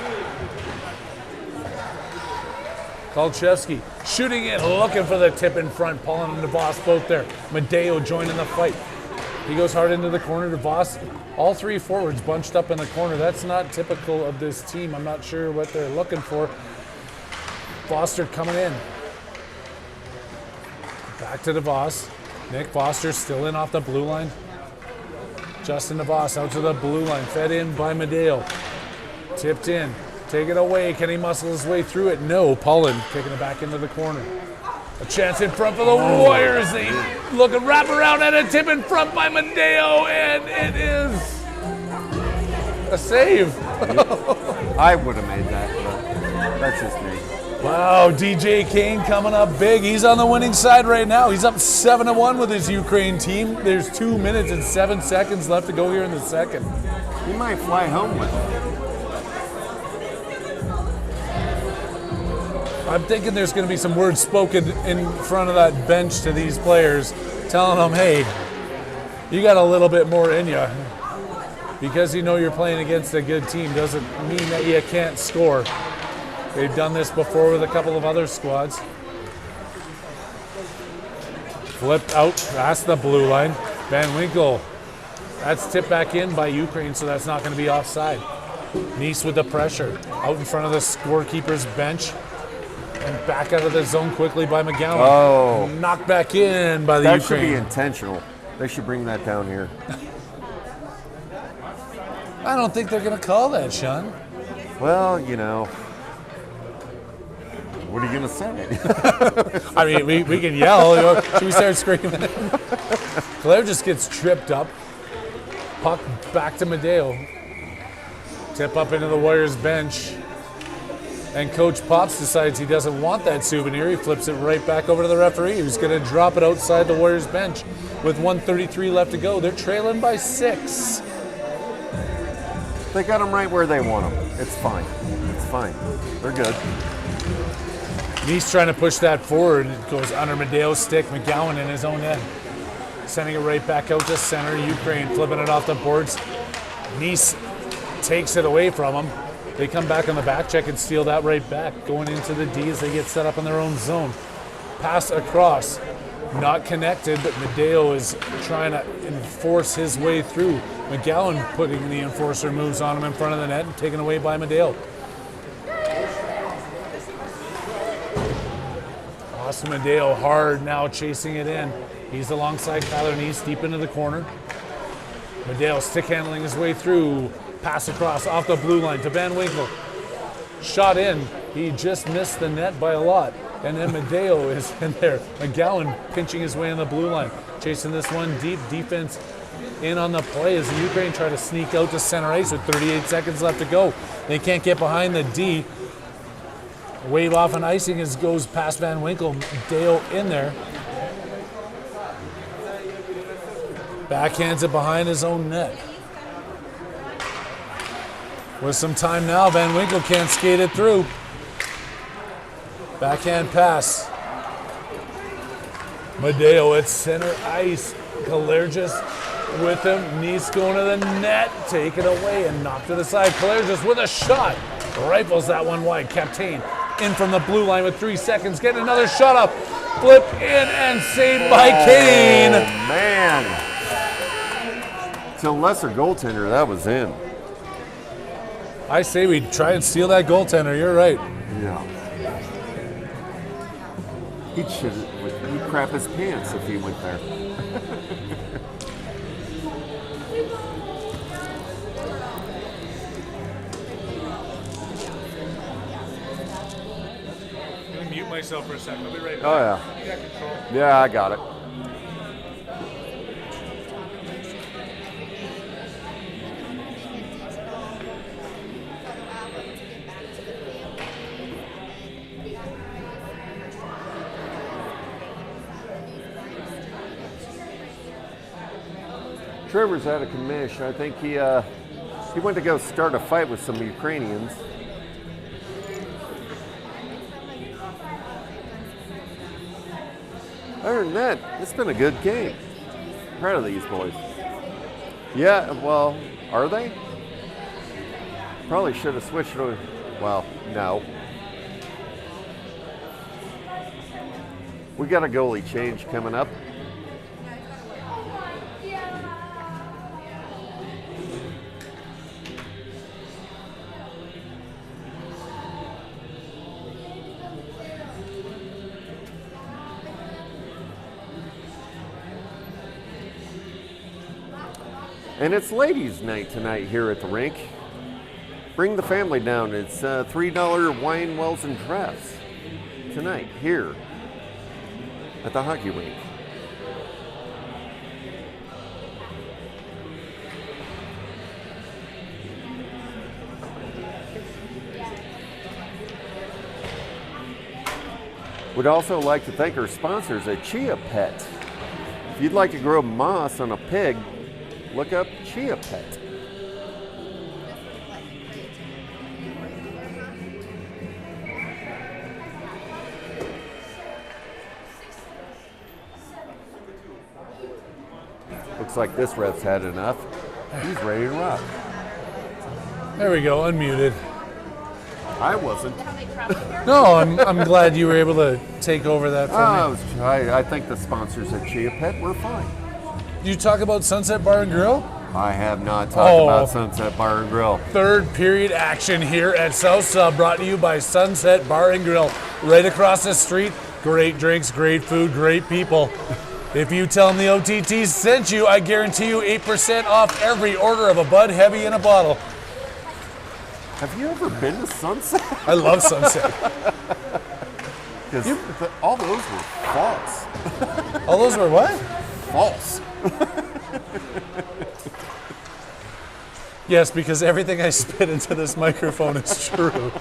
Kolchevsky shooting it, looking for the tip in front. Paulin and DeVos both there. Madeo joining the fight. He goes hard into the corner. DeVos, all 3 forwards bunched up in the corner. That's not typical of this team. I'm not sure what they're looking for. Foster coming in. Back to DeVos. Nick Foster still in off the blue line. Justin DeVos out to the blue line. Fed in by Madeo. Tipped in Take it away. Can he muscle his way through it? No. Pullen kicking it back into the corner. A chance in front for the Warriors. They look and wrap around and a tip in front by Madeo, and it is a save. I would have made that, but that's just me. Wow, DJ Kane coming up big. He's on the winning side right now. He's up 7-1 with his Ukraine team. There's 2 minutes and 7 seconds left to go here in the second. He might fly home with it. I'm thinking there's going to be some words spoken in front of that bench to these players, telling them, hey, you got a little bit more in you. Because you know you're playing against a good team doesn't mean that you can't score. They've done this before with a couple of other squads. Flipped out past the blue line. Van Winkle. That's tipped back in by Ukraine, so that's not going to be offside. Nice with the pressure. Out in front of the scorekeeper's bench. And back out of the zone quickly by McGowan. Oh. Knocked back in by the That Ukraine. should be intentional. They should bring that down here. I don't think they're going to call that, Sean. Well, you know. What are you going to say? I mean, we can yell. Should we start screaming? Claire just gets tripped up. Puck back to Madeo. Tip up into the Warriors bench. And Coach Pops decides he doesn't want that souvenir. He flips it right back over to the referee, who's going to drop it outside the Warriors bench with 1:33 left to go. They're trailing by 6. They got them right where they want them. It's fine. It's fine. They're good. Nice trying to push that forward. It goes under Madeo's stick. McGowan in his own end. Sending it right back out to center. Ukraine flipping it off the boards. Nice takes it away from him. They come back on the back check and steal that right back. Going into the D as they get set up in their own zone. Pass across. Not connected, but Madeo is trying to enforce his way through. McGowan putting the enforcer moves on him in front of the net and taken away by Madeo. Austin Madeo hard now chasing it in. He's alongside Tyler Nice deep into the corner. Madeo stick handling his way through. Pass across off the blue line to Van Winkle. Shot in. He just missed the net by a lot. And then Madeo is in there. McGowan pinching his way in the blue line. Chasing this one deep. Defense in on the play as the Ukraine try to sneak out to center ice with 38 seconds left to go. They can't get behind the D. Wave off an icing as goes past Van Winkle. Dale in there. Backhands it behind his own net. With some time now, Van Winkle can't skate it through. Backhand pass. Madeo at center ice. Kalergis with him. Nice going to the net. Take it away and knocked it aside. Kalergis with a shot. Rifles that one wide. Captain in from the blue line with 3 seconds. Getting another shot up. Flip in and saved by Kane. Oh, man. To a lesser goaltender, that was in. I say we try and steal that goaltender. You're right. Yeah. He'd crap his pants if he went there. I'm going to mute myself for a second. I'll be right back. Oh, yeah. You got control. Yeah, I got it. Trevor's out of commission. I think he went to go start a fight with some Ukrainians. Other than that, it's been a good game. Proud of these boys. Yeah, well, are they? Probably should have switched to, well, no. We got a goalie change coming up. And it's ladies' night tonight here at the rink. Bring the family down. It's $3 wine, wells, and drafts tonight here at the hockey rink. We'd also like to thank our sponsors at Chia Pet. If you'd like to grow moss on a pig, look up Chia Pet. Looks like this ref's had enough. He's ready to rock. There we go, unmuted. I wasn't. No, I'm glad you were able to take over that for me. I think the sponsors at Chia Pet were fine. You talk about Sunset Bar and Grill? I have not talked about Sunset Bar and Grill. Third period action here at South Sub, brought to you by Sunset Bar and Grill. Right across the street, great drinks, great food, great people. If you tell them the OTT sent you, I guarantee you 8% off every order of a Bud Heavy in a bottle. Have you ever been to Sunset? I love Sunset. Because all those were false. All those were what? False. Yes, because everything I spit into this microphone is true.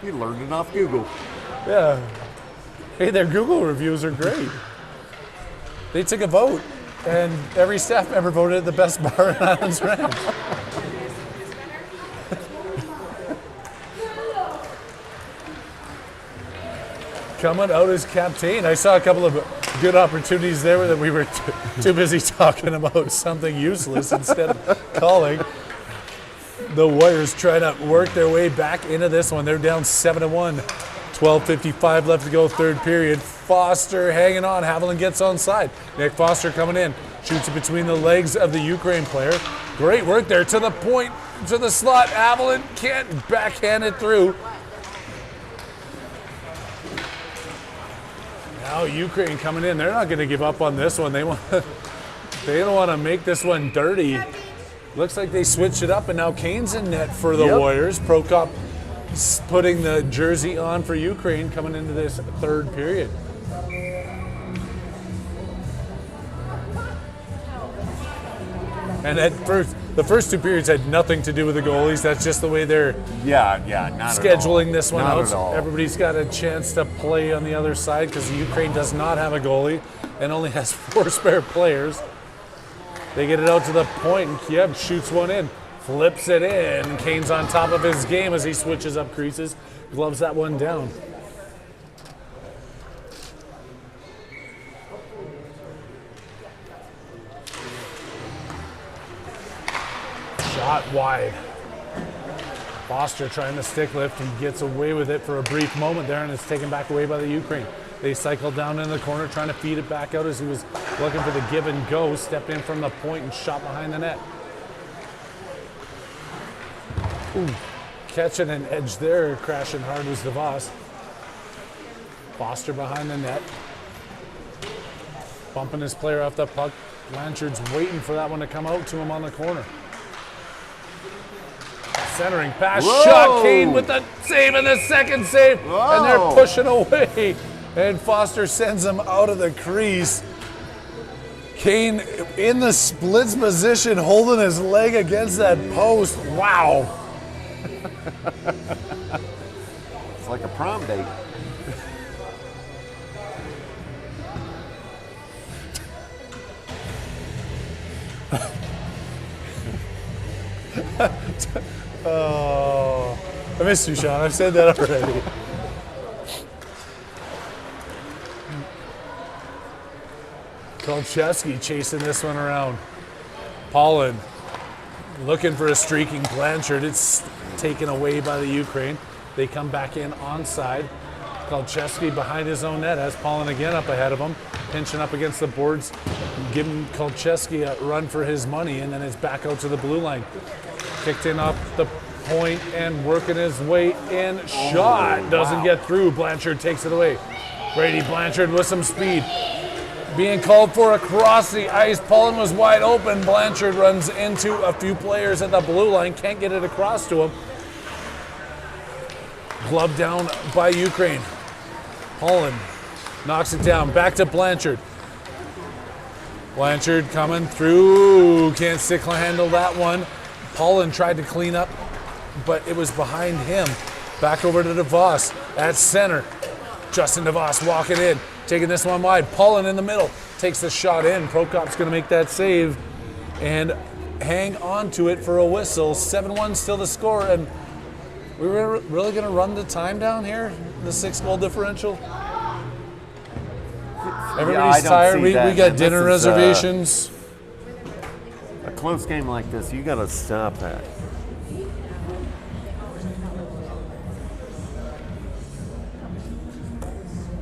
You learned it off Google. Yeah. Hey, their Google reviews are great. They took a vote, and every staff member voted the best bar in Islands Ranch. Coming out as captain. I saw a couple of good opportunities there that we were too busy talking about something useless instead of calling. The Warriors trying to work their way back into this one. They're down 7-1. 12:55 left to go, third period. Foster hanging on. Haviland gets onside. Nick Foster coming in. Shoots it between the legs of the Ukraine player. Great work there to the point, to the slot. Haviland can't backhand it through. Now Ukraine coming in. They're not going to give up on this one. They don't want to make this one dirty. Looks like they switched it up, and now Kane's in net for the Warriors. Prokop putting the jersey on for Ukraine coming into this third period. And the first two periods had nothing to do with the goalies. That's just the way they're not scheduling this one not out. At all. Everybody's got a chance to play on the other side because Ukraine does not have a goalie and only has 4 spare players. They get it out to the point, and Kiev shoots one in, flips it in. Kane's on top of his game as he switches up creases, gloves that one down. Shot wide. Foster trying to stick lift and gets away with it for a brief moment there, and it's taken back away by the Ukraine. They cycle down in the corner trying to feed it back out as he was looking for the give and go, stepped in from the point and shot behind the net. Ooh, catching an edge there, crashing hard was DeVos. Foster behind the net. Bumping his player off the puck. Blanchard's waiting for that one to come out to him on the corner. Centering pass, shot. Kane with the save and the second save. Whoa. And they're pushing away. And Foster sends him out of the crease. Kane in the splits position, holding his leg against that post. Wow. It's like a prom date. Oh, I missed you, Sean. I've said that already. Kolcheski chasing this one around. Pollen looking for a streaking Blanchard. It's taken away by the Ukraine. They come back in onside. Kolcheski behind his own net has Pollen again up ahead of him, pinching up against the boards, giving Kolcheski a run for his money, and then it's back out to the blue line. Kicked in off the point and working his way in. Shot doesn't get through. Blanchard takes it away. Brady Blanchard with some speed. being called for across the ice. Pullen was wide open. Blanchard runs into a few players at the blue line. Can't get it across to him. Glove down by Ukraine. Pullen knocks it down. Back to Blanchard. Blanchard coming through. Can't stick handle that one. Pullen tried to clean up, but it was behind him. Back over to DeVos at center. Justin DeVos walking in. Taking this one wide. Pullen in the middle. Takes the shot in. Prokop's going to make that save and hang on to it for a whistle. 7-1 still the score. And we're really going to run the time down here? The 6-goal differential? Everybody's tired. We got dinner reservations. A close game like this, you got to stop that.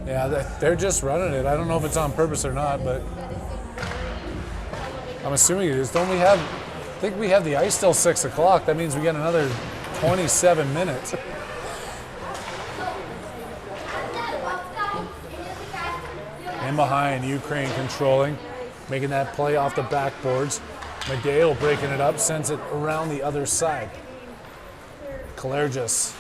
Yeah, they're just running it. I don't know if it's on purpose or not, but I'm assuming it is. Don't we have, I think we have the ice till 6 o'clock. That means we got another 27 minutes. In behind, Ukraine controlling, making that play off the backboards. Medeo breaking it up, sends it around the other side. Kalergis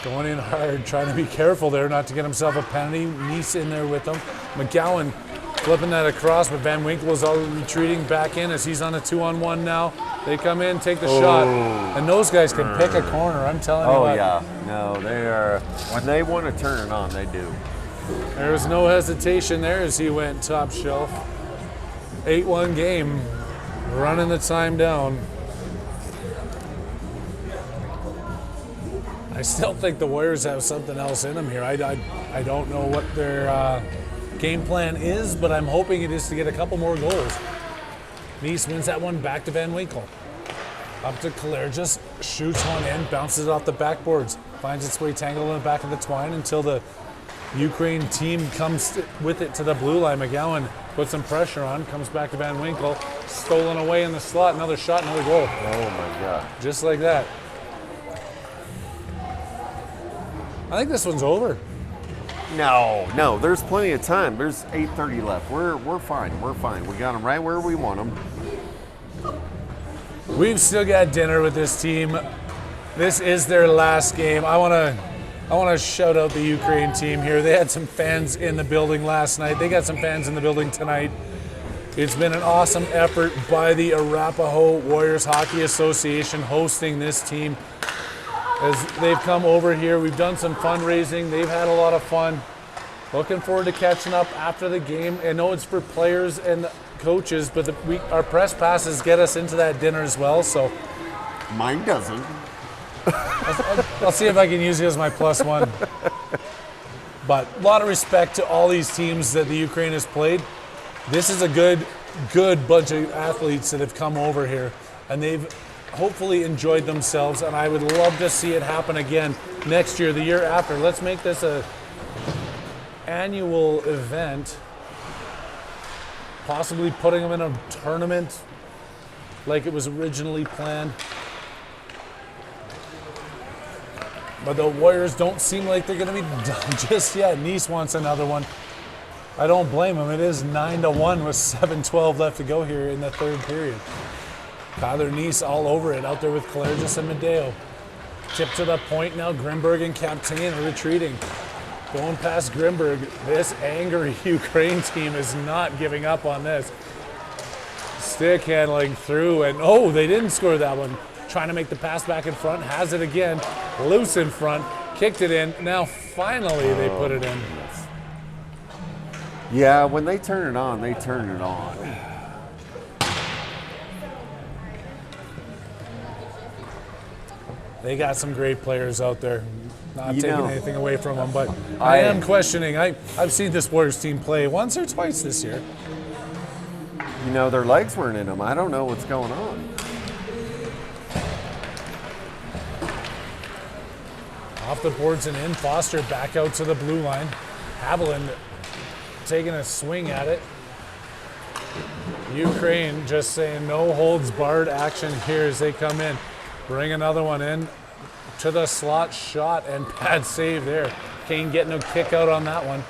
going in hard, trying to be careful there not to get himself a penalty. Nice in there with him. McGowan flipping that across, but Van Winkle is all retreating back in as he's on a 2-on-1 now. They come in, take the shot, and those guys can pick a corner, I'm telling you what. Oh, yeah. No, they are. When they want to turn it on, they do. There was no hesitation there as he went top shelf. 8-1 game, running the time down. I still think the Warriors have something else in them here. I don't know what their game plan is, but I'm hoping it is to get a couple more goals. Nice wins that one back to Van Winkle. Up to Kalergis, shoots one in, bounces it off the backboards, finds its way tangled in the back of the twine until the Ukraine team comes with it to the blue line. McGowan puts some pressure on, comes back to Van Winkle, stolen away in the slot, another shot, another goal. Oh my God. Just like that. I think this one's over. No, there's plenty of time. There's 8:30 left. We're fine. We're fine. We got them right where we want them. We've still got dinner with this team. This is their last game. I want to shout out the Ukraine team here. They had some fans in the building last night. They got some fans in the building tonight. It's been an awesome effort by the Arapahoe Warriors Hockey Association hosting this team. As they've come over here, we've done some fundraising. They've had a lot of fun. Looking forward to catching up after the game. I know it's for players and coaches, but our press passes get us into that dinner as well. So mine doesn't. I'll see if I can use it as my +1. But a lot of respect to all these teams that the Ukraine has played. This is a good bunch of athletes that have come over here, and they've hopefully enjoyed themselves, and I would love to see it happen again next year, the year after. Let's make this a annual event, possibly putting them in a tournament like it was originally planned. But the Warriors don't seem like they're going to be done just yet. Nice wants another one. I don't blame them. It is 9-1 with 7:12 left to go here in the third period. Tyler Nice all over it out there with Kalergis and Medeo. Tip to the point now. Grimberg and Captain are retreating. Going past Grimberg. This angry Ukraine team is not giving up on this. Stick handling through, and oh, they didn't score that one. Trying to make the pass back in front. Has it again. Loose in front. Kicked it in. Now finally they put it in. Yeah, when they turn it on, they turn it on. They got some great players out there. Not taking anything away from them, but I am questioning. I've seen this Warriors team play once or twice this year. You know, their legs weren't in them. I don't know what's going on. Off the boards and in. Foster back out to the blue line. Haviland taking a swing at it. Ukraine just saying no holds barred action here as they come in. Bring another one in to the slot, shot, and bad save there. Kane getting a kick out on that one.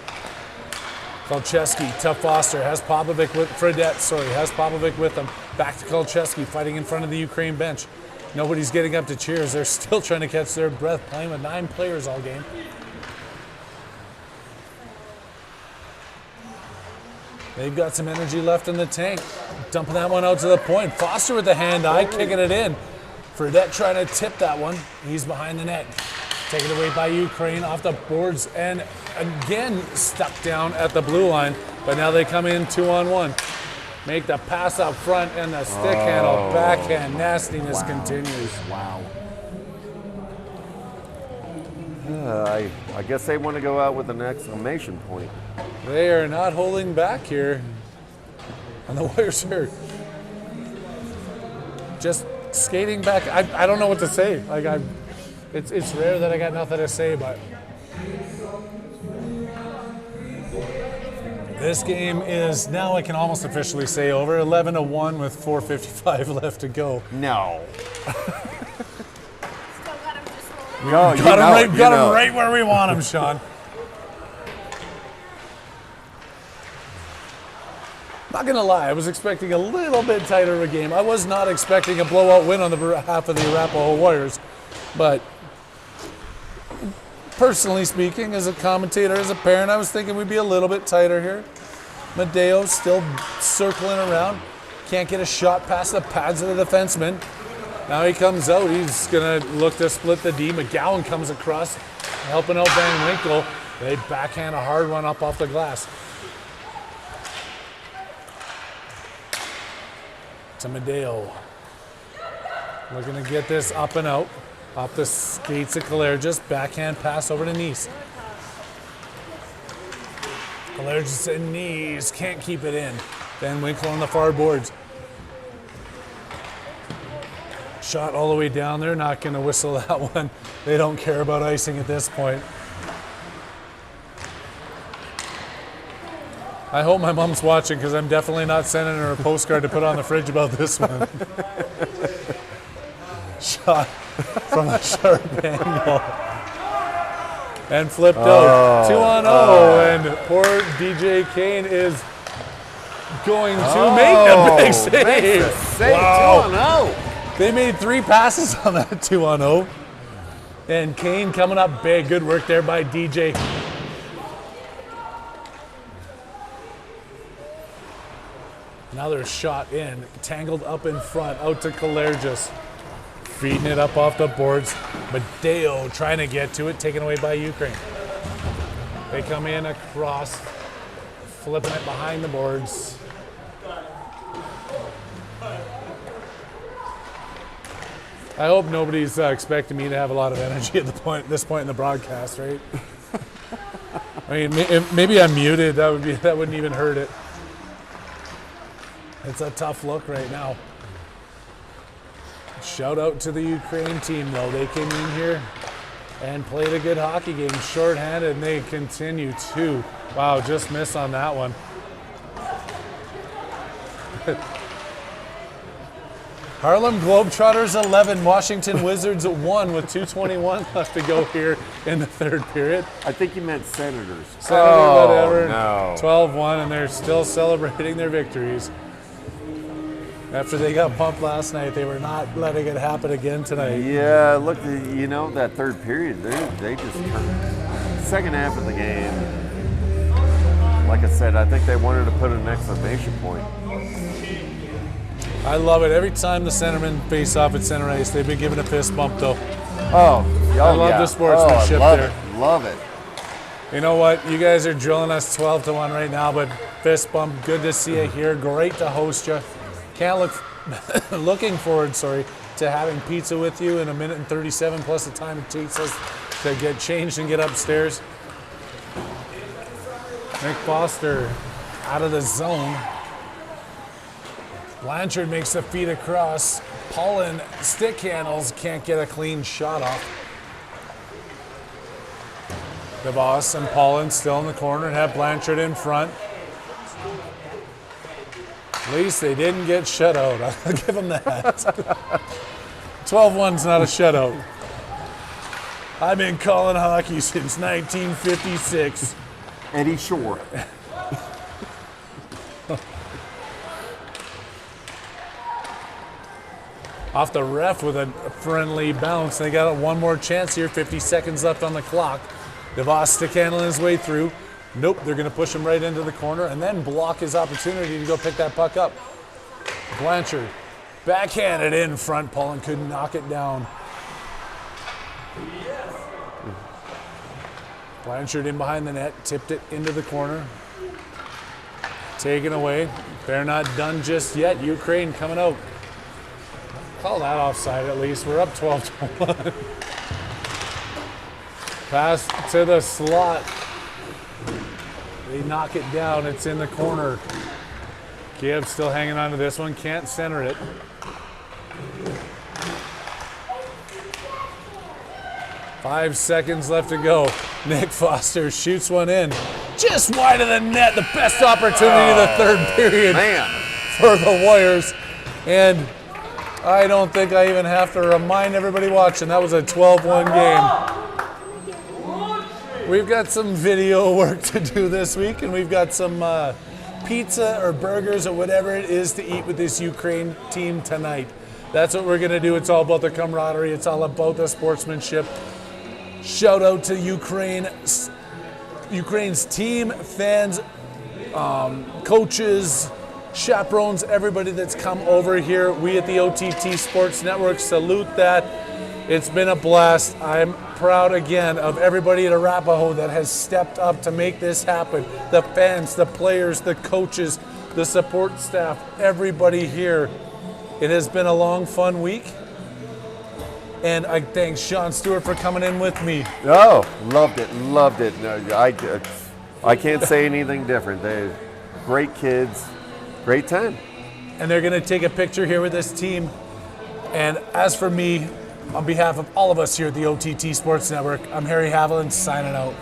Kolcheski to Foster, has Popovic with has Popovic with him. Back to Kolcheski, fighting in front of the Ukraine bench. Nobody's getting up to cheers. They're still trying to catch their breath, playing with 9 players all game. They've got some energy left in the tank. Dumping that one out to the point. Foster with the hand-eye, kicking it in. Fredette trying to tip that one. He's behind the net. Taken away by Ukraine off the boards and again stuck down at the blue line. But now they come in 2-on-1. Make the pass up front and the stick handle backhand nastiness continues. Wow. I guess they want to go out with an exclamation point. They are not holding back here. And the Warriors are just skating back. I don't know what to say. It's rare that I got nothing to say, but this game is now, I can almost officially say, over. 11-1 with 4:55 left to go. No. Still got him just rolling. No, Got him right where we want him, Sean. Not gonna lie, I was expecting a little bit tighter of a game. I was not expecting a blowout win on the behalf of the Arapahoe Warriors, but personally speaking, as a commentator, as a parent, I was thinking we'd be a little bit tighter here. Medeo still circling around, can't get a shot past the pads of the defenseman. Now he comes out, he's gonna look to split the D. McGowan comes across, helping out Van Winkle. They backhand a hard one up off the glass. To Medeo. Looking to get this up and out. Off the skates of Kalergis. Backhand pass over to Nice. Kalergis and Nice can't keep it in. Van Winkle on the far boards. Shot all the way down there. Not going to whistle that one. They don't care about icing at this point. I hope my mom's watching because I'm definitely not sending her a postcard to put on the fridge about this one. Shot from a sharp angle. And flipped out. 2-on-0. And poor DJ Kane is going to make the big save. Wow. 2-0. They made 3 passes on that 2-on-0. And Kane coming up big. Good work there by DJ. Another shot in, tangled up in front, out to Kalergis. Feeding it up off the boards. Medeo trying to get to it, taken away by Ukraine. They come in across, flipping it behind the boards. I hope nobody's expecting me to have a lot of energy at this point in the broadcast, right? I mean, maybe I'm muted. That wouldn't even hurt it. It's a tough look right now. Shout out to the Ukraine team, though. They came in here and played a good hockey game. Short-handed, and they continue to. Wow, just miss on that one. Harlem Globetrotters 11, Washington Wizards 1 with 2:21 left to go here in the third period. I think you meant Senators. Whatever. No. 12-1, and they're still celebrating their victories. After they got pumped last night, they were not letting it happen again tonight. Yeah, look, that third period, they just turned. Second half of the game, like I said, I think they wanted to put an exclamation point. I love it. Every time the centermen face off at center ice, they've been given a fist bump, though. I love the sportsmanship there. Love it. You know what? You guys are drilling us 12-1 right now, but fist bump, good to see you here. Great to host you. Looking forward to having pizza with you in 1:37 plus the time it takes us to get changed and get upstairs. Nick Foster out of the zone. Blanchard makes the feed across. Paulin stick handles, can't get a clean shot off. DeVos and Paulin still in the corner and have Blanchard in front. At least they didn't get shut out. I'll give them that. 12-1's not a shutout. I've been calling hockey since 1956. Eddie Shore. off the ref with a friendly bounce. They got one more chance here, 50 seconds left on the clock. DeVos stick handling his way through. Nope, they're going to push him right into the corner and then block his opportunity to go pick that puck up. Blanchard backhanded in front. Paulin couldn't knock it down. Blanchard in behind the net, tipped it into the corner. Taken away. They're not done just yet. Ukraine coming out. Call that offside at least. We're up 12-1. Pass to the slot. They knock it down. It's in the corner. Kiev still hanging on to this one. Can't center it. Five seconds left to go. Nick Foster shoots one in. Just wide of the net. The best opportunity of the third period for the Warriors. And I don't think I even have to remind everybody watching, that was a 12-1 game. We've got some video work to do this week, and we've got some pizza or burgers or whatever it is to eat with this Ukraine team tonight. That's what we're going to do. It's all about the camaraderie. It's all about the sportsmanship. Shout out to Ukraine's team, fans, coaches, chaperones, everybody that's come over here. We at the OTT Sports Network salute that. It's been a blast. I'm proud again of everybody at Arapahoe that has stepped up to make this happen. The fans, the players, the coaches, the support staff, everybody here. It has been a long, fun week. And I thank Sean Stewart for coming in with me. Oh, loved it. No, I can't say anything different. They're great kids, great time. And they're going to take a picture here with this team. And as for me, on behalf of all of us here at the OTT Sports Network, I'm Harry Haviland signing out.